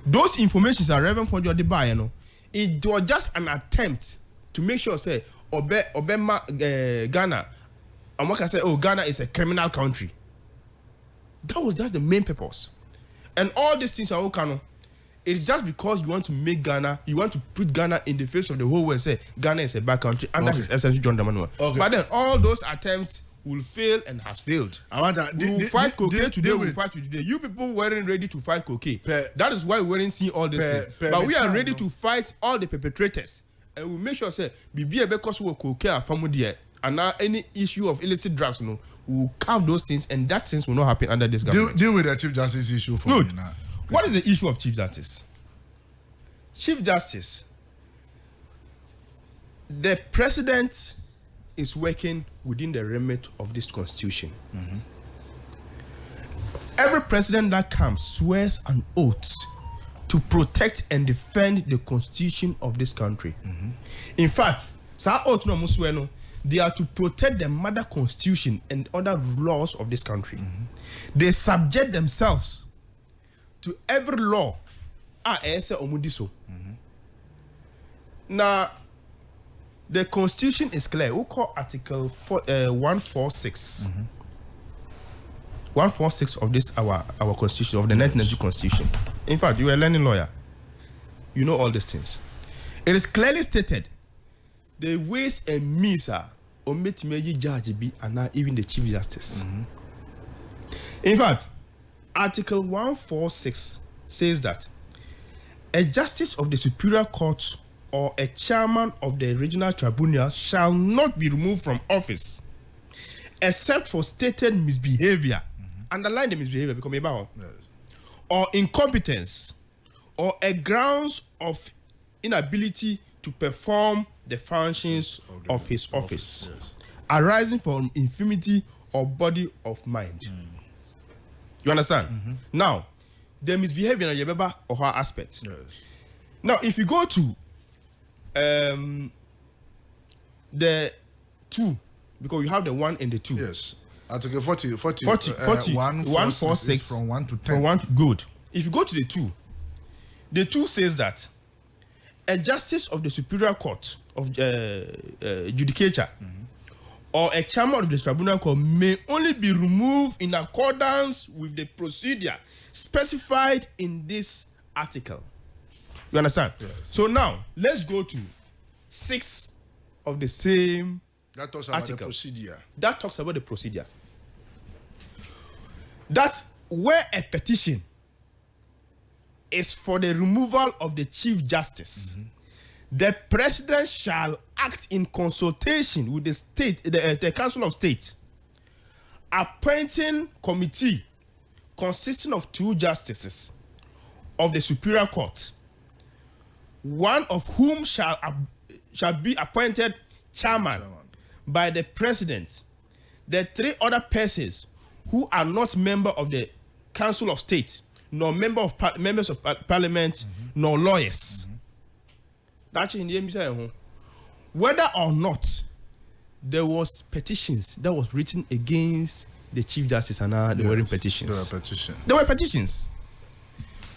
Those informations are relevant for your debate, you know. It was just an attempt to make sure, say, Ghana, and what can say, oh, Ghana is a criminal country. That was just the main purpose. And all these things are all canon. It's just because you want to make Ghana, you want to put Ghana in the face of the whole world and say Ghana is a bad country. And that is essentially John Damanuel. Okay. But then all those attempts will fail and has failed. I want to we will fight cocaine today, we will fight today. You people weren't ready to fight cocaine. That is why we weren't seeing all these things. But we are ready to fight all the perpetrators. And we make sure say BBA because we cocaine and family. And now any issue of illicit drugs, we will carve those things, and that things will not happen under this government. Deal with the Chief Justice issue for me now. What is the issue of Chief Justice? Chief Justice, the president is working within the remit of this constitution. Every president that comes swears an oath to protect and defend the constitution of this country. In fact, sa oath no muswe no. They are to protect the mother constitution and other laws of this country. They subject themselves to every law. Now, the constitution is clear. We call Article 146. 146 of this our constitution, of the 1992 constitution. In fact, you are a learning lawyer. You know all these things. It is clearly stated the ways and means are omit meji judge be and not even the Chief Justice. In fact, Article 146 says that a justice of the Superior Court or a chairman of the regional tribunal shall not be removed from office except for stated misbehavior. Underline the misbehavior because maybe or incompetence or a grounds of inability to perform the functions of his office arising from infirmity or body of mind. You understand? Now, the misbehavior in Yabeba or her aspect. Now, if you go to the 2, because we have the 1 and the 2. Yes. Article 40, 146 from 1 to 10. From 1 to good. If you go to the 2 says that a justice of the Superior Court of Judicature or a chairman of the Tribunal Court may only be removed in accordance with the procedure specified in this article. You understand? Yes. So now, let's go to 6 of the same That talks about article. the procedure. That talks about the procedure. That where a petition is for the removal of the Chief Justice, the President shall act in consultation with the state, the Council of State, appointing committee consisting of 2 justices of the Superior Court, one of whom shall be appointed chairman by the President. The 3 other persons who are not member of the Council of State, nor members of Parliament, nor lawyers. That's in the whether or not there was petitions that was written against the Chief Justice and there were petitions. There were petitions.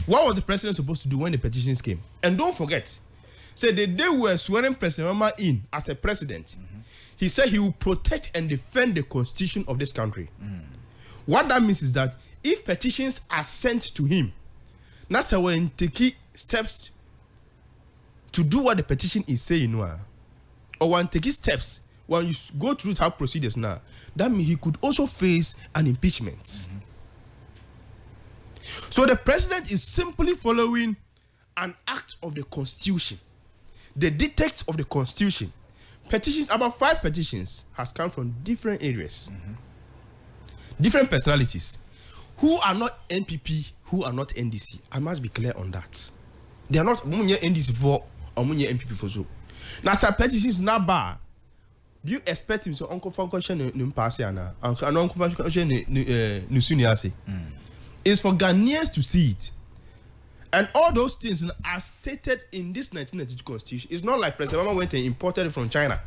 What was the president supposed to do when the petitions came? And don't forget, say the day we were swearing President Obama in as a president, he said he will protect and defend the constitution of this country. What that means is that if petitions are sent to him, that's how when take steps to do what the petition is saying, or when take steps when you go through how procedures now, that means he could also face an impeachment. So the president is simply following an act of the constitution, the dictates of the constitution. Petitions, about 5 petitions, has come from different areas, different personalities, who are not NPP, who are not NDC. I must be clear on that. They are not NDC for or NPP for so. Now, some petitions now bar. Do you expect him to Uncle Function Numpasiana, Uncle Function Nusuniase? It's for Ghanaians to see it. And all those things are stated in this 1992 constitution. It's not like President Obama went and imported it from China.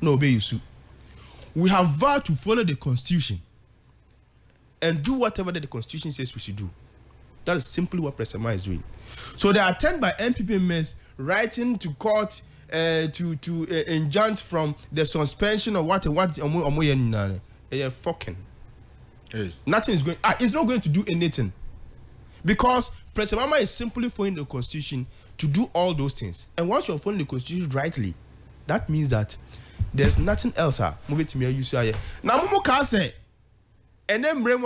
No, Beyusu. We have vowed to follow the constitution and do whatever that the constitution says we should do. That is simply what President Obama is doing. So they are attended by NPP members writing to court to injunct from the suspension of what fucking. Nothing is going. It's not going to do anything. Because President Obama is simply following the constitution to do all those things. And once you're following the constitution rightly, that means that there's nothing else. Move to me, you say. Now, Momo can say, and then when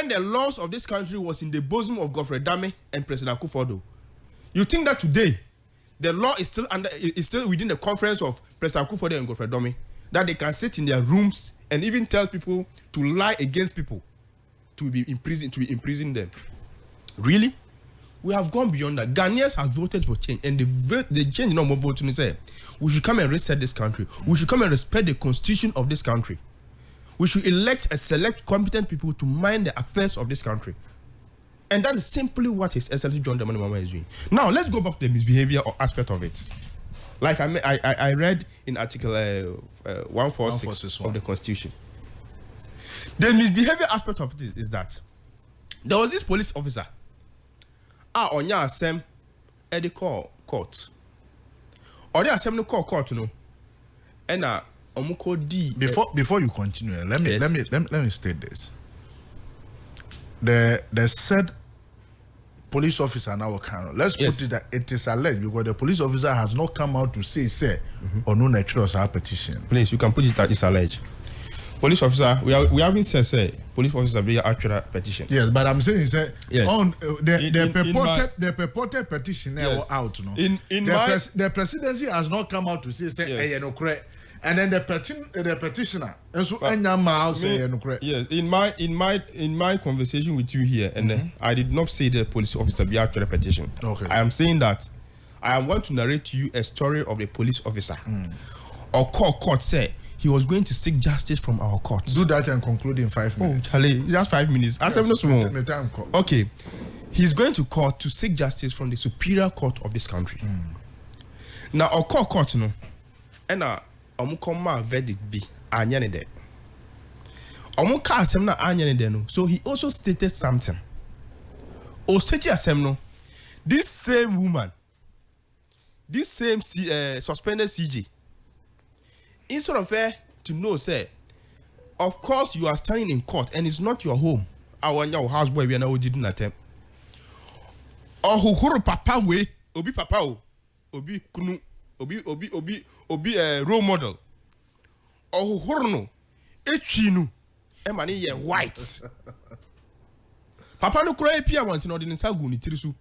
the laws of this country was in the bosom of Godfrey Dame and President Akufo-Addo, you think that today the law is still within the conference of President Akufo-Addo and Godfrey Dame, that they can sit in their rooms and even tell people to lie against people, to be imprisoned them. Really? We have gone beyond that. Ghanaians have voted for change, and the change no more voting say we should come and reset this country. We should come and respect the constitution of this country. We should elect and select competent people to mind the affairs of this country. And that is simply what His Excellency John Dramani Mahama is doing. Now let's go back to the misbehavior aspect of it. Like I read in Article 146 of the Constitution. The misbehavior aspect of it is that there was this police officer. On your assembly, at the court. Or the assembly call court, you know. And Omuko D. Before you continue, let me state this. The said police officer now can. Let's put it that it is alleged because the police officer has not come out to say or no natural petition. Please, you can put it that it's alleged. Police officer, we haven't said police officer be actual petition. Yes, but I'm saying on the purported petition out. No, the presidency has not come out to say no correct. And then the petitioner also say no correct. Yes, in my conversation with you here, and I did not say the police officer be actual petition. Okay, I am saying that I want to narrate to you a story of a police officer. Or court said he was going to seek justice from our court. Do that and conclude in 5 minutes. Oh, Charlie, just 5 minutes. Okay. He's going to court to seek justice from the superior court of this country. Now our court no and come verdict be anyane de. Omuka asem na anyane de no. So he also stated something. O stated asem no. This same woman, this same suspended CJ, instead of her to know, say, of course you are standing in court and it's not your home. Our houseboy we now didn't attempt. Or who papa we obi papa o obi kunu obi role model. Or who no echinu emani ye white. Papa no cry pia want no didn't sagu ni tirisu.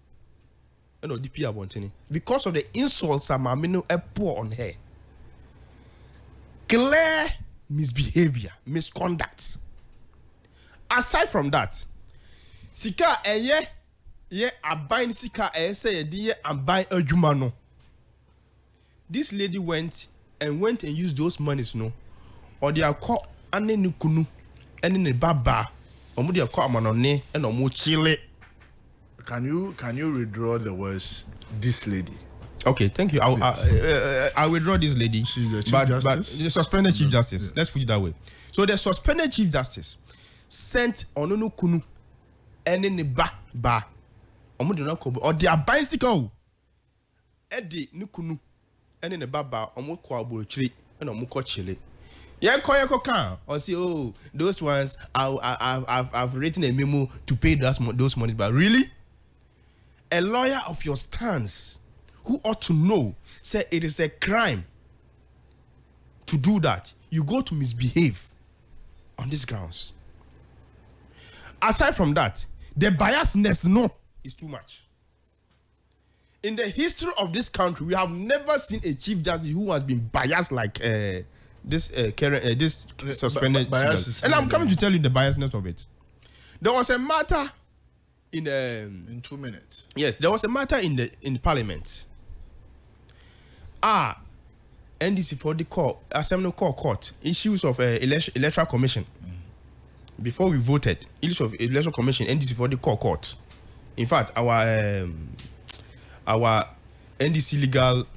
No the pia want because of the insults Amamino pour on her. Clear misbehavior, misconduct. Aside from that, sika ye abind sika say ye abind ajumano. This lady went and used those monies no, or they are called ane nukunu, ane ne baba, or they are called amanone and omo chile. Can you redraw the words this lady? Okay, thank you. I'll withdraw this lady. She's the Chief Justice? But the suspended Chief Justice. Let's put it that way. So the suspended Chief Justice sent Onunu Kunu and in the ba or their bicycle. Eddie Nukunu and in the baba Omo tree and Omuko Chile. Yeah, Koyako or say, oh, those ones I've written a memo to pay those money, but really? A lawyer of your stance who ought to know, say it is a crime to do that. You go to misbehave on these grounds. Aside from that, the biasness is too much. In the history of this country, we have never seen a chief justice who has been biased like this suspended. And I'm coming to tell you the biasness of it. There was a matter in 2 minutes. Yes, there was a matter in Parliament. NDC for the Assembly Court issues of electoral commission. Before we voted, issues of electoral commission, NDC for the court. In fact, our NDC legal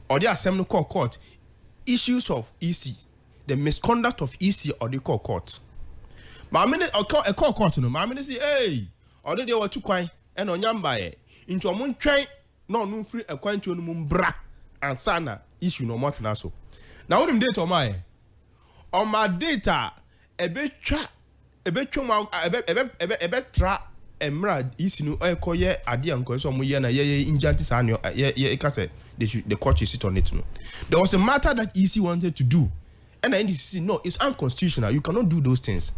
or the Assembly Court issues of EC, the misconduct of EC or the court. But I mean, a court no. I mean, say, hey, already were too quiet and on yambaye into a moon train. No free a coin to bra and sana issue no more than so. Now, what data on my data, a bit tra emra issue no call ye idea and cause some year ye injustice and the court should sit on it. No, there was a matter that EC wanted to do, and the NDC no, it's unconstitutional. You cannot do those things.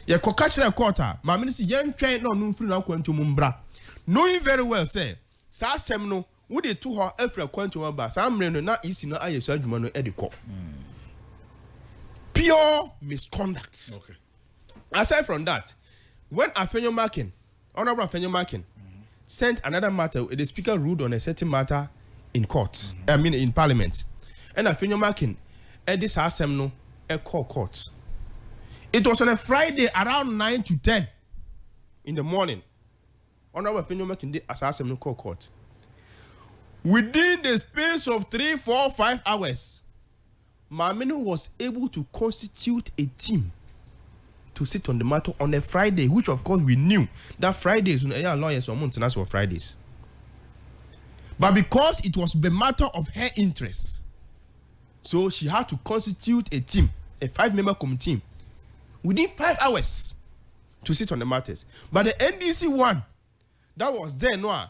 Ye catch a quarter, my minister young train no free now coin to mumbra, knowing very well, say. Sa semno wo de to ho afra kwanto ba sa amre no na isi no ayesha adwuma no ediko pure misconduct. Okay. Aside from that, when Afenyo Markin, Honorable Afenyo Markin, sent another matter, the speaker ruled on a certain matter in court, I mean in Parliament, and Afenyo Markin this semno court. It was on a Friday around 9 to 10 in the morning. Honorable Afenyo Markin did assassin court. Within the space of 3, 4, 5 hours, Maminu was able to constitute a team to sit on the matter on a Friday, which of course we knew that Fridays when lawyers were months for Fridays. But because it was the matter of her interest, so she had to constitute a team, a 5-member committee, within 5 hours to sit on the matters. But the NDC one that was there no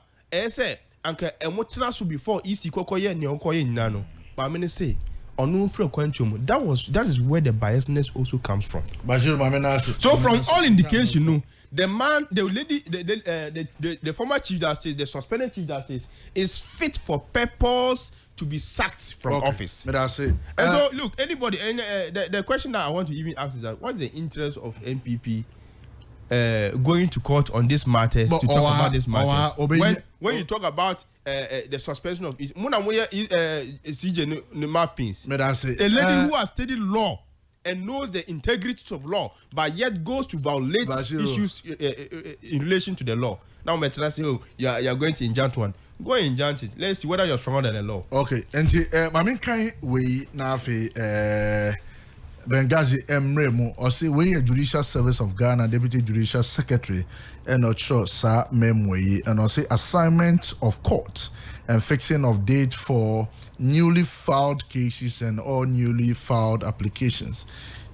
say anka emotional so before EC kokoye ne okoye nyina but I mean say onu free kwantum that is where the biasness also comes from. So from all indication no, the man, the lady, the former chief justice, the suspended chief justice is fit for purpose to be sacked from office. But I say, and so look, anybody, and the question that I want to even ask is that what is the interest of NPP going to court on this matter to talk about this matter? When you talk about the suspension of CJ the mouthpiece, a lady who has studied law and knows the integrity of law, but yet goes to violate issues in relation to the law. Now, Metna say, oh, you're going to injunct one. Go and injunct it. Let's see whether you're stronger than the law. Okay. And I mean, kind we now Bengazi Emremu or say we a Judicial Service of Ghana Deputy Judicial Secretary and Ocho Sa Memwe and also assignment of court and fixing of date for newly filed cases and all newly filed applications.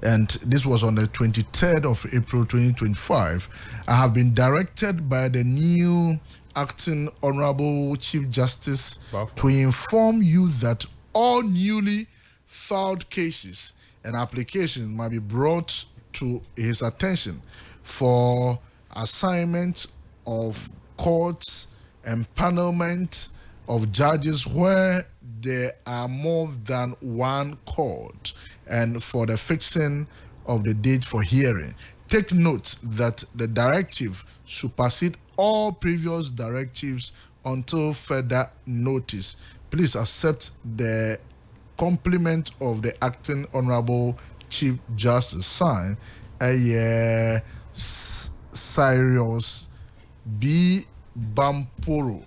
And this was on the 23rd of April 2025. I have been directed by the new Acting Honorable Chief Justice to inform you that all newly filed cases and applications might be brought to his attention for assignment of courts, empanelment of judges where there are more than one court, and for the fixing of the date for hearing. Take note that the directive supersedes all previous directives until further notice. Please accept the compliment of the Acting Honorable Chief Justice, signed Cyrus B. Bamporo,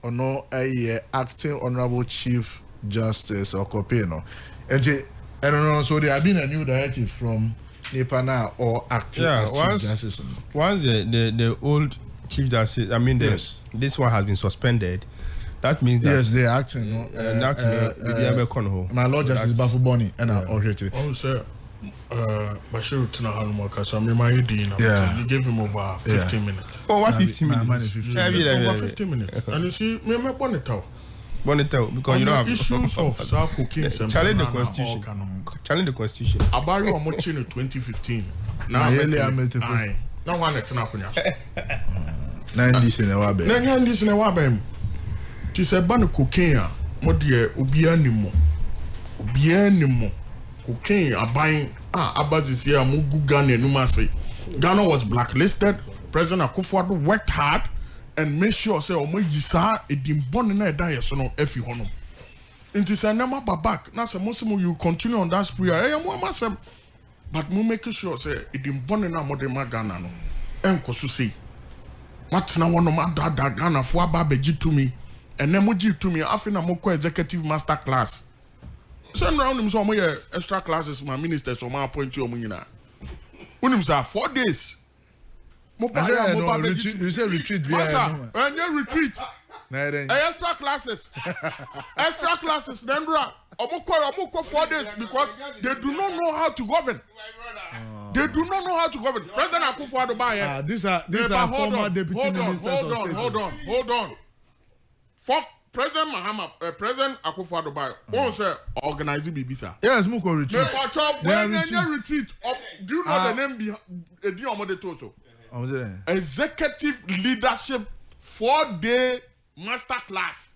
or no, Acting Honorable Chief Justice or Copeno. And I don't know, so there have been a new directive from Nepana or Acting Chief Justice. Once the old Chief Justice, I mean, this one has been suspended. That means that yes, they are acting. My Lord Justice Bafuboni and oh, sir, Bashir Tinahanumaka, so you gave him over 15 minutes. Oh, what 15 minutes? Over 15 minutes. And you see, me Bonito, because you don't have issues of South cooking. Challenge the Constitution. Challenge the Constitution. About you watching in 2015. Now, now one at Napunya. 90s in a wabe. 90s in a wabe. Ti se ba no cocaine a mo de obia nimo cocaine aban abazisi a mo gu Ghana enum ase. Ghana was blacklisted. President Akufo-Addo worked hard and made sure say o mo yisa edimbon na eda yeso no afi hono. Nti se na ma back na se mo you continue on that spree mo amasem, but mo make sure say edimbon na mo de ma Ghana no enkoso sei matna wono ma da Ghana fo aba beji to me. And then muji to me after na moko executive master class. Send round him some extra classes, my ministers or my appoint you munina. Unim sa 4 days. You say retreat and you retreat. Extra classes. Extra classes, then omoko 4 days because they do not know how to govern. They do not know how to govern. President Akufo-Addo buy. These are former deputy ministers. Hold on. For President President Akufo-Addo, won't say organize Bibisa. Yes, Muko retreat. Retreat. Do you know the name behind the total? Executive Leadership 4-day master class.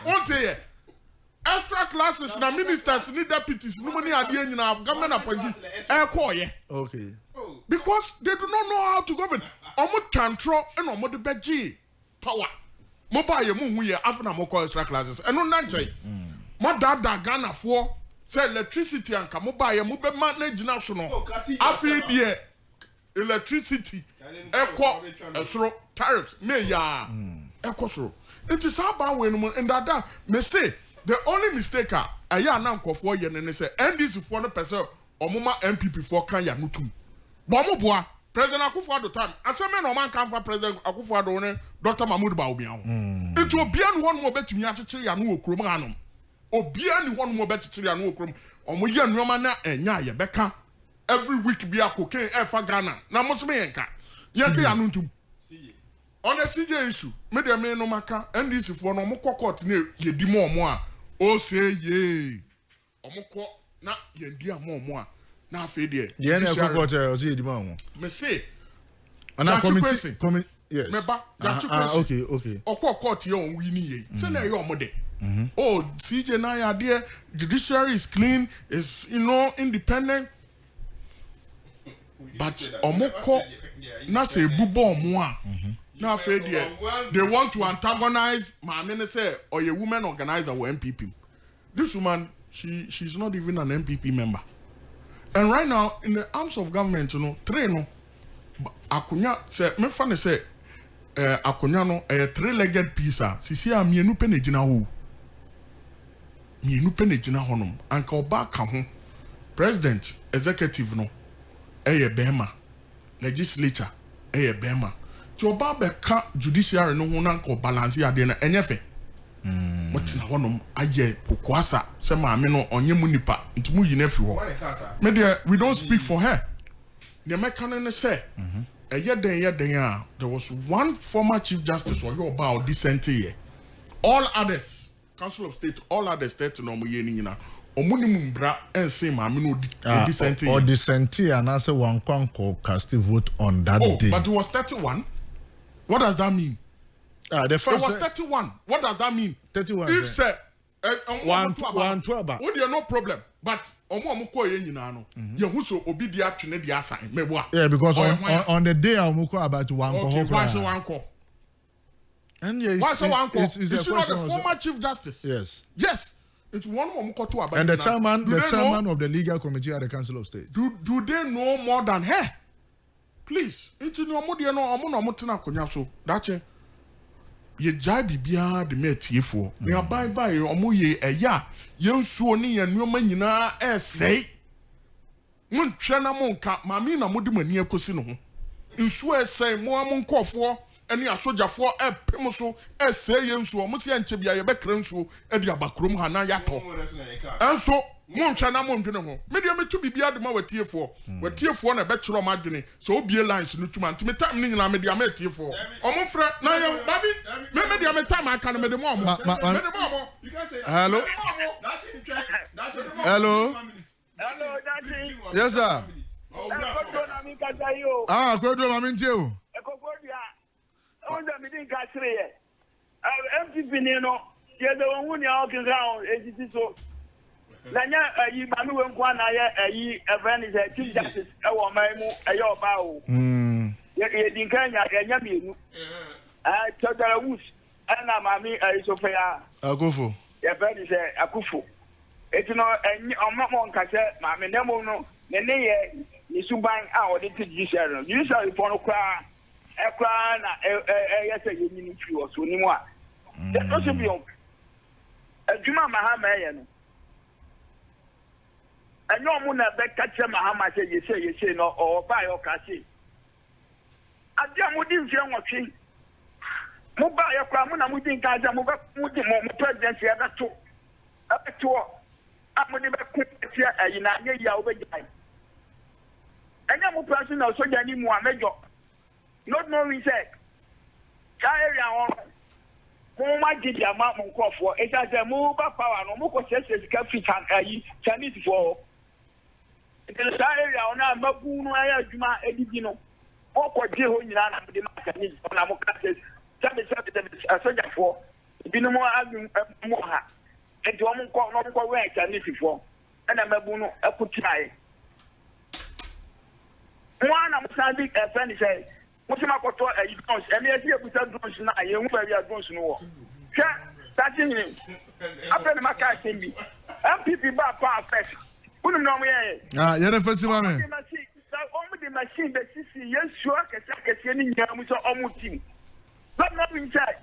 Won't say extra classes na ministers need deputies. No money are there in our government appointees. Okay. Because they do not know how to govern. Omo control and omo the beji power. Mobile mu ye after moko extra classes and no nanjay ma dada Ghana for say electricity and ka mobile mu be manage national afi die electricity equal esro tariffs me ya equal so it is about when and that me say the only mistake aya na nkofo ye ne say NDC for no person omuma MPP for kan ya nutum bo mo boa President Akufo-Addo time aseme no man kan fa President Akufo-Addo ne Dr. Mahmoud Bawumia ho it obia ne won mo betumi akyekyere ya no okrom hanom obia ne won mo bekyekyere ya no okrom omo ye nneoma na enya ye beka every week bia cocaine efa Ghana na mo so me yenka ye ke ya no ntum on a CJ issue me de me no maka NDC for no mo court na ye di mo omo a o say ye omo ko na ye di omo a na afi de ye na court o say ye di mo omo me say ana committee yes meba okay court ye on wi ni ye say na ye omo de oh CJ na ya there judiciary is clean is independent but omo ko na say bubo omo a na afi de they want to antagonize my minister or a woman organizer or MPP. This woman, she's not even an MPP member. And right now, in the arms of government, three no, Akunya say, me funny say, Akunya no, a three-legged piece. Sisi a mienu pene jina hu, mienu pene jina honum. Anka oba kaho, president, executive no, bema, legislature, bema. Ti oba beka judiciary no ho nanka balance ya de na enyefe. What na honum aye pokwasa se maame no onye mu nipa ntumu yi na fi ho me there we don't speak for her the mechanic say there was one former chief justice or your about decent here all others council of state all others state no mo ye ni nyina omuni mumbra ense maame no decent or decent and answer one kwanko cast vote on that day but it was 31. What does that mean? The first it was 31. What does that mean? 31. If say 112. Oh, there no problem. But omo ko ye nyina no. Ye hu so obi dia twene dia assign. Meboa. Yeah, because on the day omo ko about one ko. Okay, why so one ko? And yeah, why so one ko? It's you not the former chief justice? Yes. Yes. It's one omo ko to about. And the chairman of the legal committee at the Council of State. Do they know more than her? Please. Into no mo dia no omo tena konya so. That's it. Ye jai bibia de metiefo me abai bai omo ye eya ye nsuo ne ye nuoma nyina esei mun hwe na mon ka mami na modi mani akosi no ho nsuo esei mo am nkofo ene asojafo epem so esei ye nsuo mo se ye nche bia ye bekra nsuo e de abakrom ha na yato enso mon hwe na mon dwene ho me de metu bibia de ma watiefo na betro ma dwene so obie lines no tuma ntime time ni nyina me de amatiefo omo frɛ na ye babi me de time aka no me de mo you can say hello hello yes sir Kwedo mami ntie o onda mi din ka sire ye MPP ni no ye de won ni o kin round ejiti so lanya yi mami we nkwa na ye yi event is chief justice e wo mai mu e yo ba o ye din kan nya mienu chodara wus ana mami Sofia Akufo ye event is Akufo etino omo nka se mami nemo no ne ye ni suban a o de judiciary no judiciary for no kwa ekwa na yesa yemi ni fi o so ni mu a e to se bi on adwuma mahama ye no enyo mu na be kache mahama se yese no o ba yo ka se adia mu di nfe nwotwe mu ba ye kwa mu na mu di nka adia mu ba mu di mu president ya ga to abeto amudi be ku tia ayi na nye ya obejai enya mu person na soja ni mu amejo not knowing say ka area on mo ma gidi ama mo nkofo e ja say mo ba power no mo ko sese sika fit and ayi Chinese for the area on amabu no aya adwuma edidi no mo ko je ho nyina na de ma Chinese na mo ka say sabe soja for binu mo adu mo ha enti o mo ko we Chinese for na mabu no akutiae Mwana musandi friend say musima koto drones emi esi ebusa drones na ye hu ba wi drones no wo hwe tati ni apene maka sembi MPP ba pa first unum no mo ye ye na fasi ma me omu de machine be sisi yesu akese ni nyamu so omu team but no be inside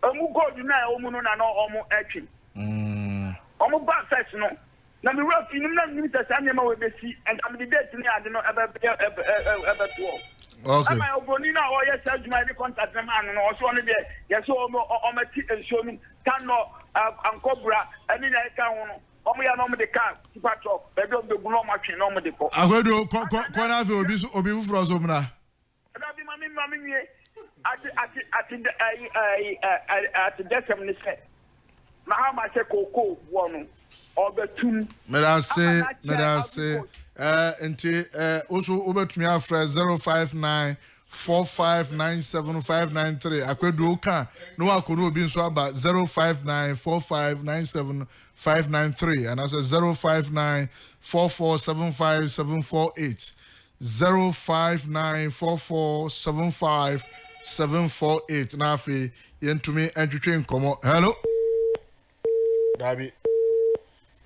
omu god na omu no na no omu etwi omu ba first no na me rough nim na nim tsa nyema we besi and am the date ni ade no ebe to okay am I oboni na o yes adwuma ni contact na man no so no de yes o mati enso mi kan no ankobra ani na ka ho no omo ya no mo de car tipa truck be do be guno ma twen no mo de ko Agwedo ko na fe obi fufuro so mna da bi mami nwie ati desem ni se na ha ma se koko wo no obetum medase enti also obetumi afra 059 4597593 Akwedo ka no akono obi nso aba 059 4597593 and as 059 4475748 059 4475748 na afi yentumi entwetwe nkomo hello Dabi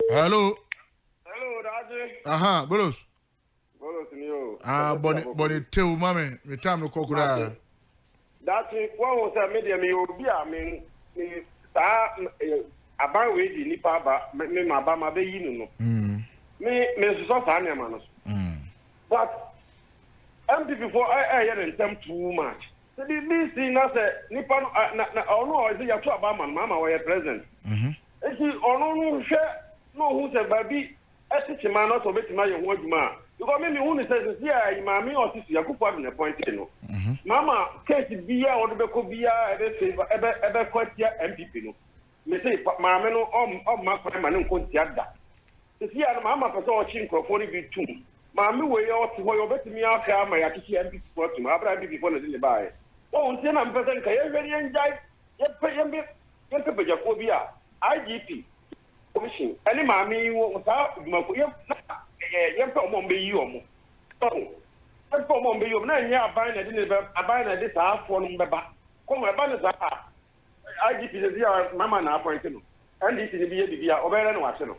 Hello. Hello, Daddy. Aha, bolos. Bolos niyo. Boni teu mame, me time no kokura. Daddy, what was a media me obi a me sa aban we di nipa ba me ma ba ma be yi no. Me so sa na ma no. But MPP for I them too much. So this thing na say nipa na ono is ya to aba man mama we present. Eki ono no hwe no hu se baby etiche man not obetima ye ho adwuma because me hu ni say see mama otisi yakufo adu na point no. Mama case bia o de beko bia ebe kwatia MPP no. Me say mama no ma kwa ma ne nkonti ada. See ya mama person o chi nkrofo ni bi tum. Mama we ye oti ho yo betimi aka ama ya kiki MPP for tum abra MPP for na de bae. O nti na mpesa nka ye hwere ye njai ye pe Jacobia IGP commission any mami wo sa dwumako ye pe omo mbe yi omo so ye pe omo mbe yi omo na nya aban na de sa afo no mbeba ko mo eba ne sa IGP de ya mama na appoint no NDC ni bi ye bibia obere no wase no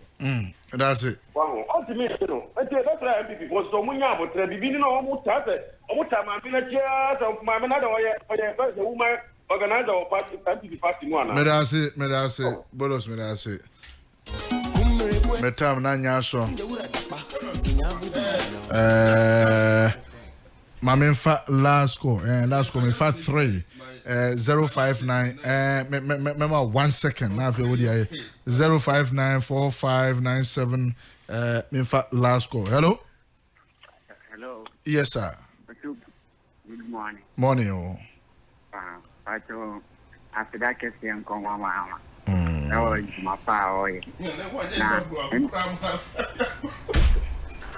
That's it. Wow, ultimately no that's why MPP for so munya abotre bibi ni no omo ta mami na chia so mami na da oye woman organizer of party no ana Medase bolos medase metam na nya so Mamemfa last score me fa 3 059 mema 1 second na fe wodi aye 0594597 memfa last score. Hello. Yes sir. Good morning. Morning. Oh. After that question come mama. Oh, my pa oy.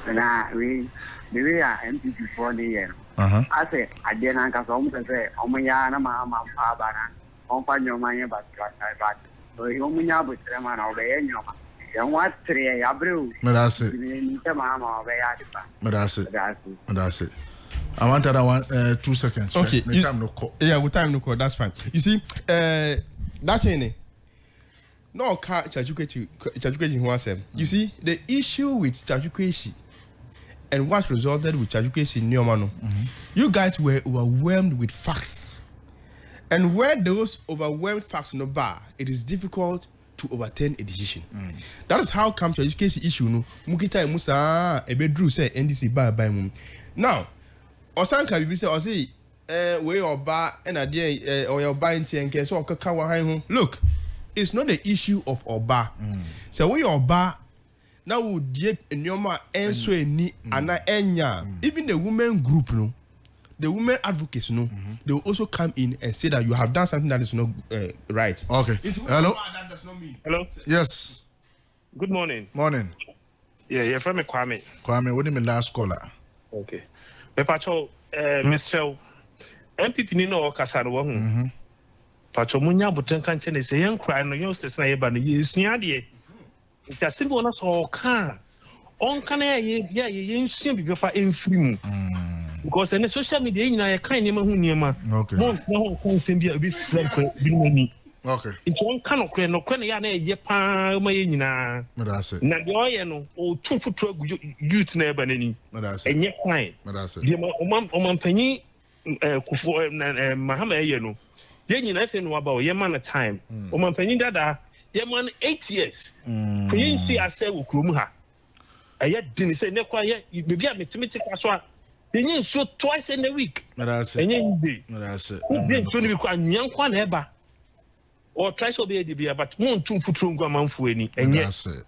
Nah, we are MPP for the year. I say, I didn't have some say, Omaya, Mama, Pabana, Ompanyo Maya, but Omaya, but Raman obey any of them. What 3 Abril? Medase. Mama, Medase. I want that one 2 seconds. Okay. Right? Time no call. Yeah, with time no call. That's fine. You see, Dakyehene. No car Chachukwechi who was You see, the issue with Chachukwechi and what resulted with Chachukwechi in Neomano, you guys were overwhelmed with facts. And where those overwhelmed facts no bar, it is difficult to overturn a decision. That is how come Chachukwechi issue no Mukita Musa Ebedru say NDC by mum. Now, Osanka bibi say osi we oba and adie or your buying nke so okaka wa han ho. Look, it's not the issue of oba. So we oba now would die nyoma enso eni ana enya. Even the women group no, the women advocates no, they will also come in and say that you have done something that is not right. Okay. Hello. That does not mean. Hello. Yes. Good morning. Morning. Yeah, you're from Kwame. Kwame, what do you mean last caller? Okay. Me pacho Mr. MPP ni no kasa no ho. Pacho munya boten kan che ne se yen kra no yen stese na ye ba no ye sua de. Nti asimbo na so ka. On kan ye bia ye yen sua bi pa emfiri mu. Because in social media nyina ye kan ni ma hu niema. Okay. Mo na ho kan sem bia bi friend ko bi ni. Okay. Nti on kan no kra na ya na ye pa ma ye nyina. Medase. Na de oye no o tumfutu agu youth na eba nani. Medase. Enye kwan. Medase. De omam panyi kufo mahama eye no. Ye nyina fe no aba o ye man time. Omam panyi dada ye man 8 years. Panyi si ase wo krom ha. Eye dini say ne kwa ye bebi a metimiti kwa so a yenye so twice in a week. Medase. Enye ndi. Medase. Obi so ni bi kwa nyankwa na eba. Or try so be but mon tumfutu ngwa manfo ani. Enye. Medase.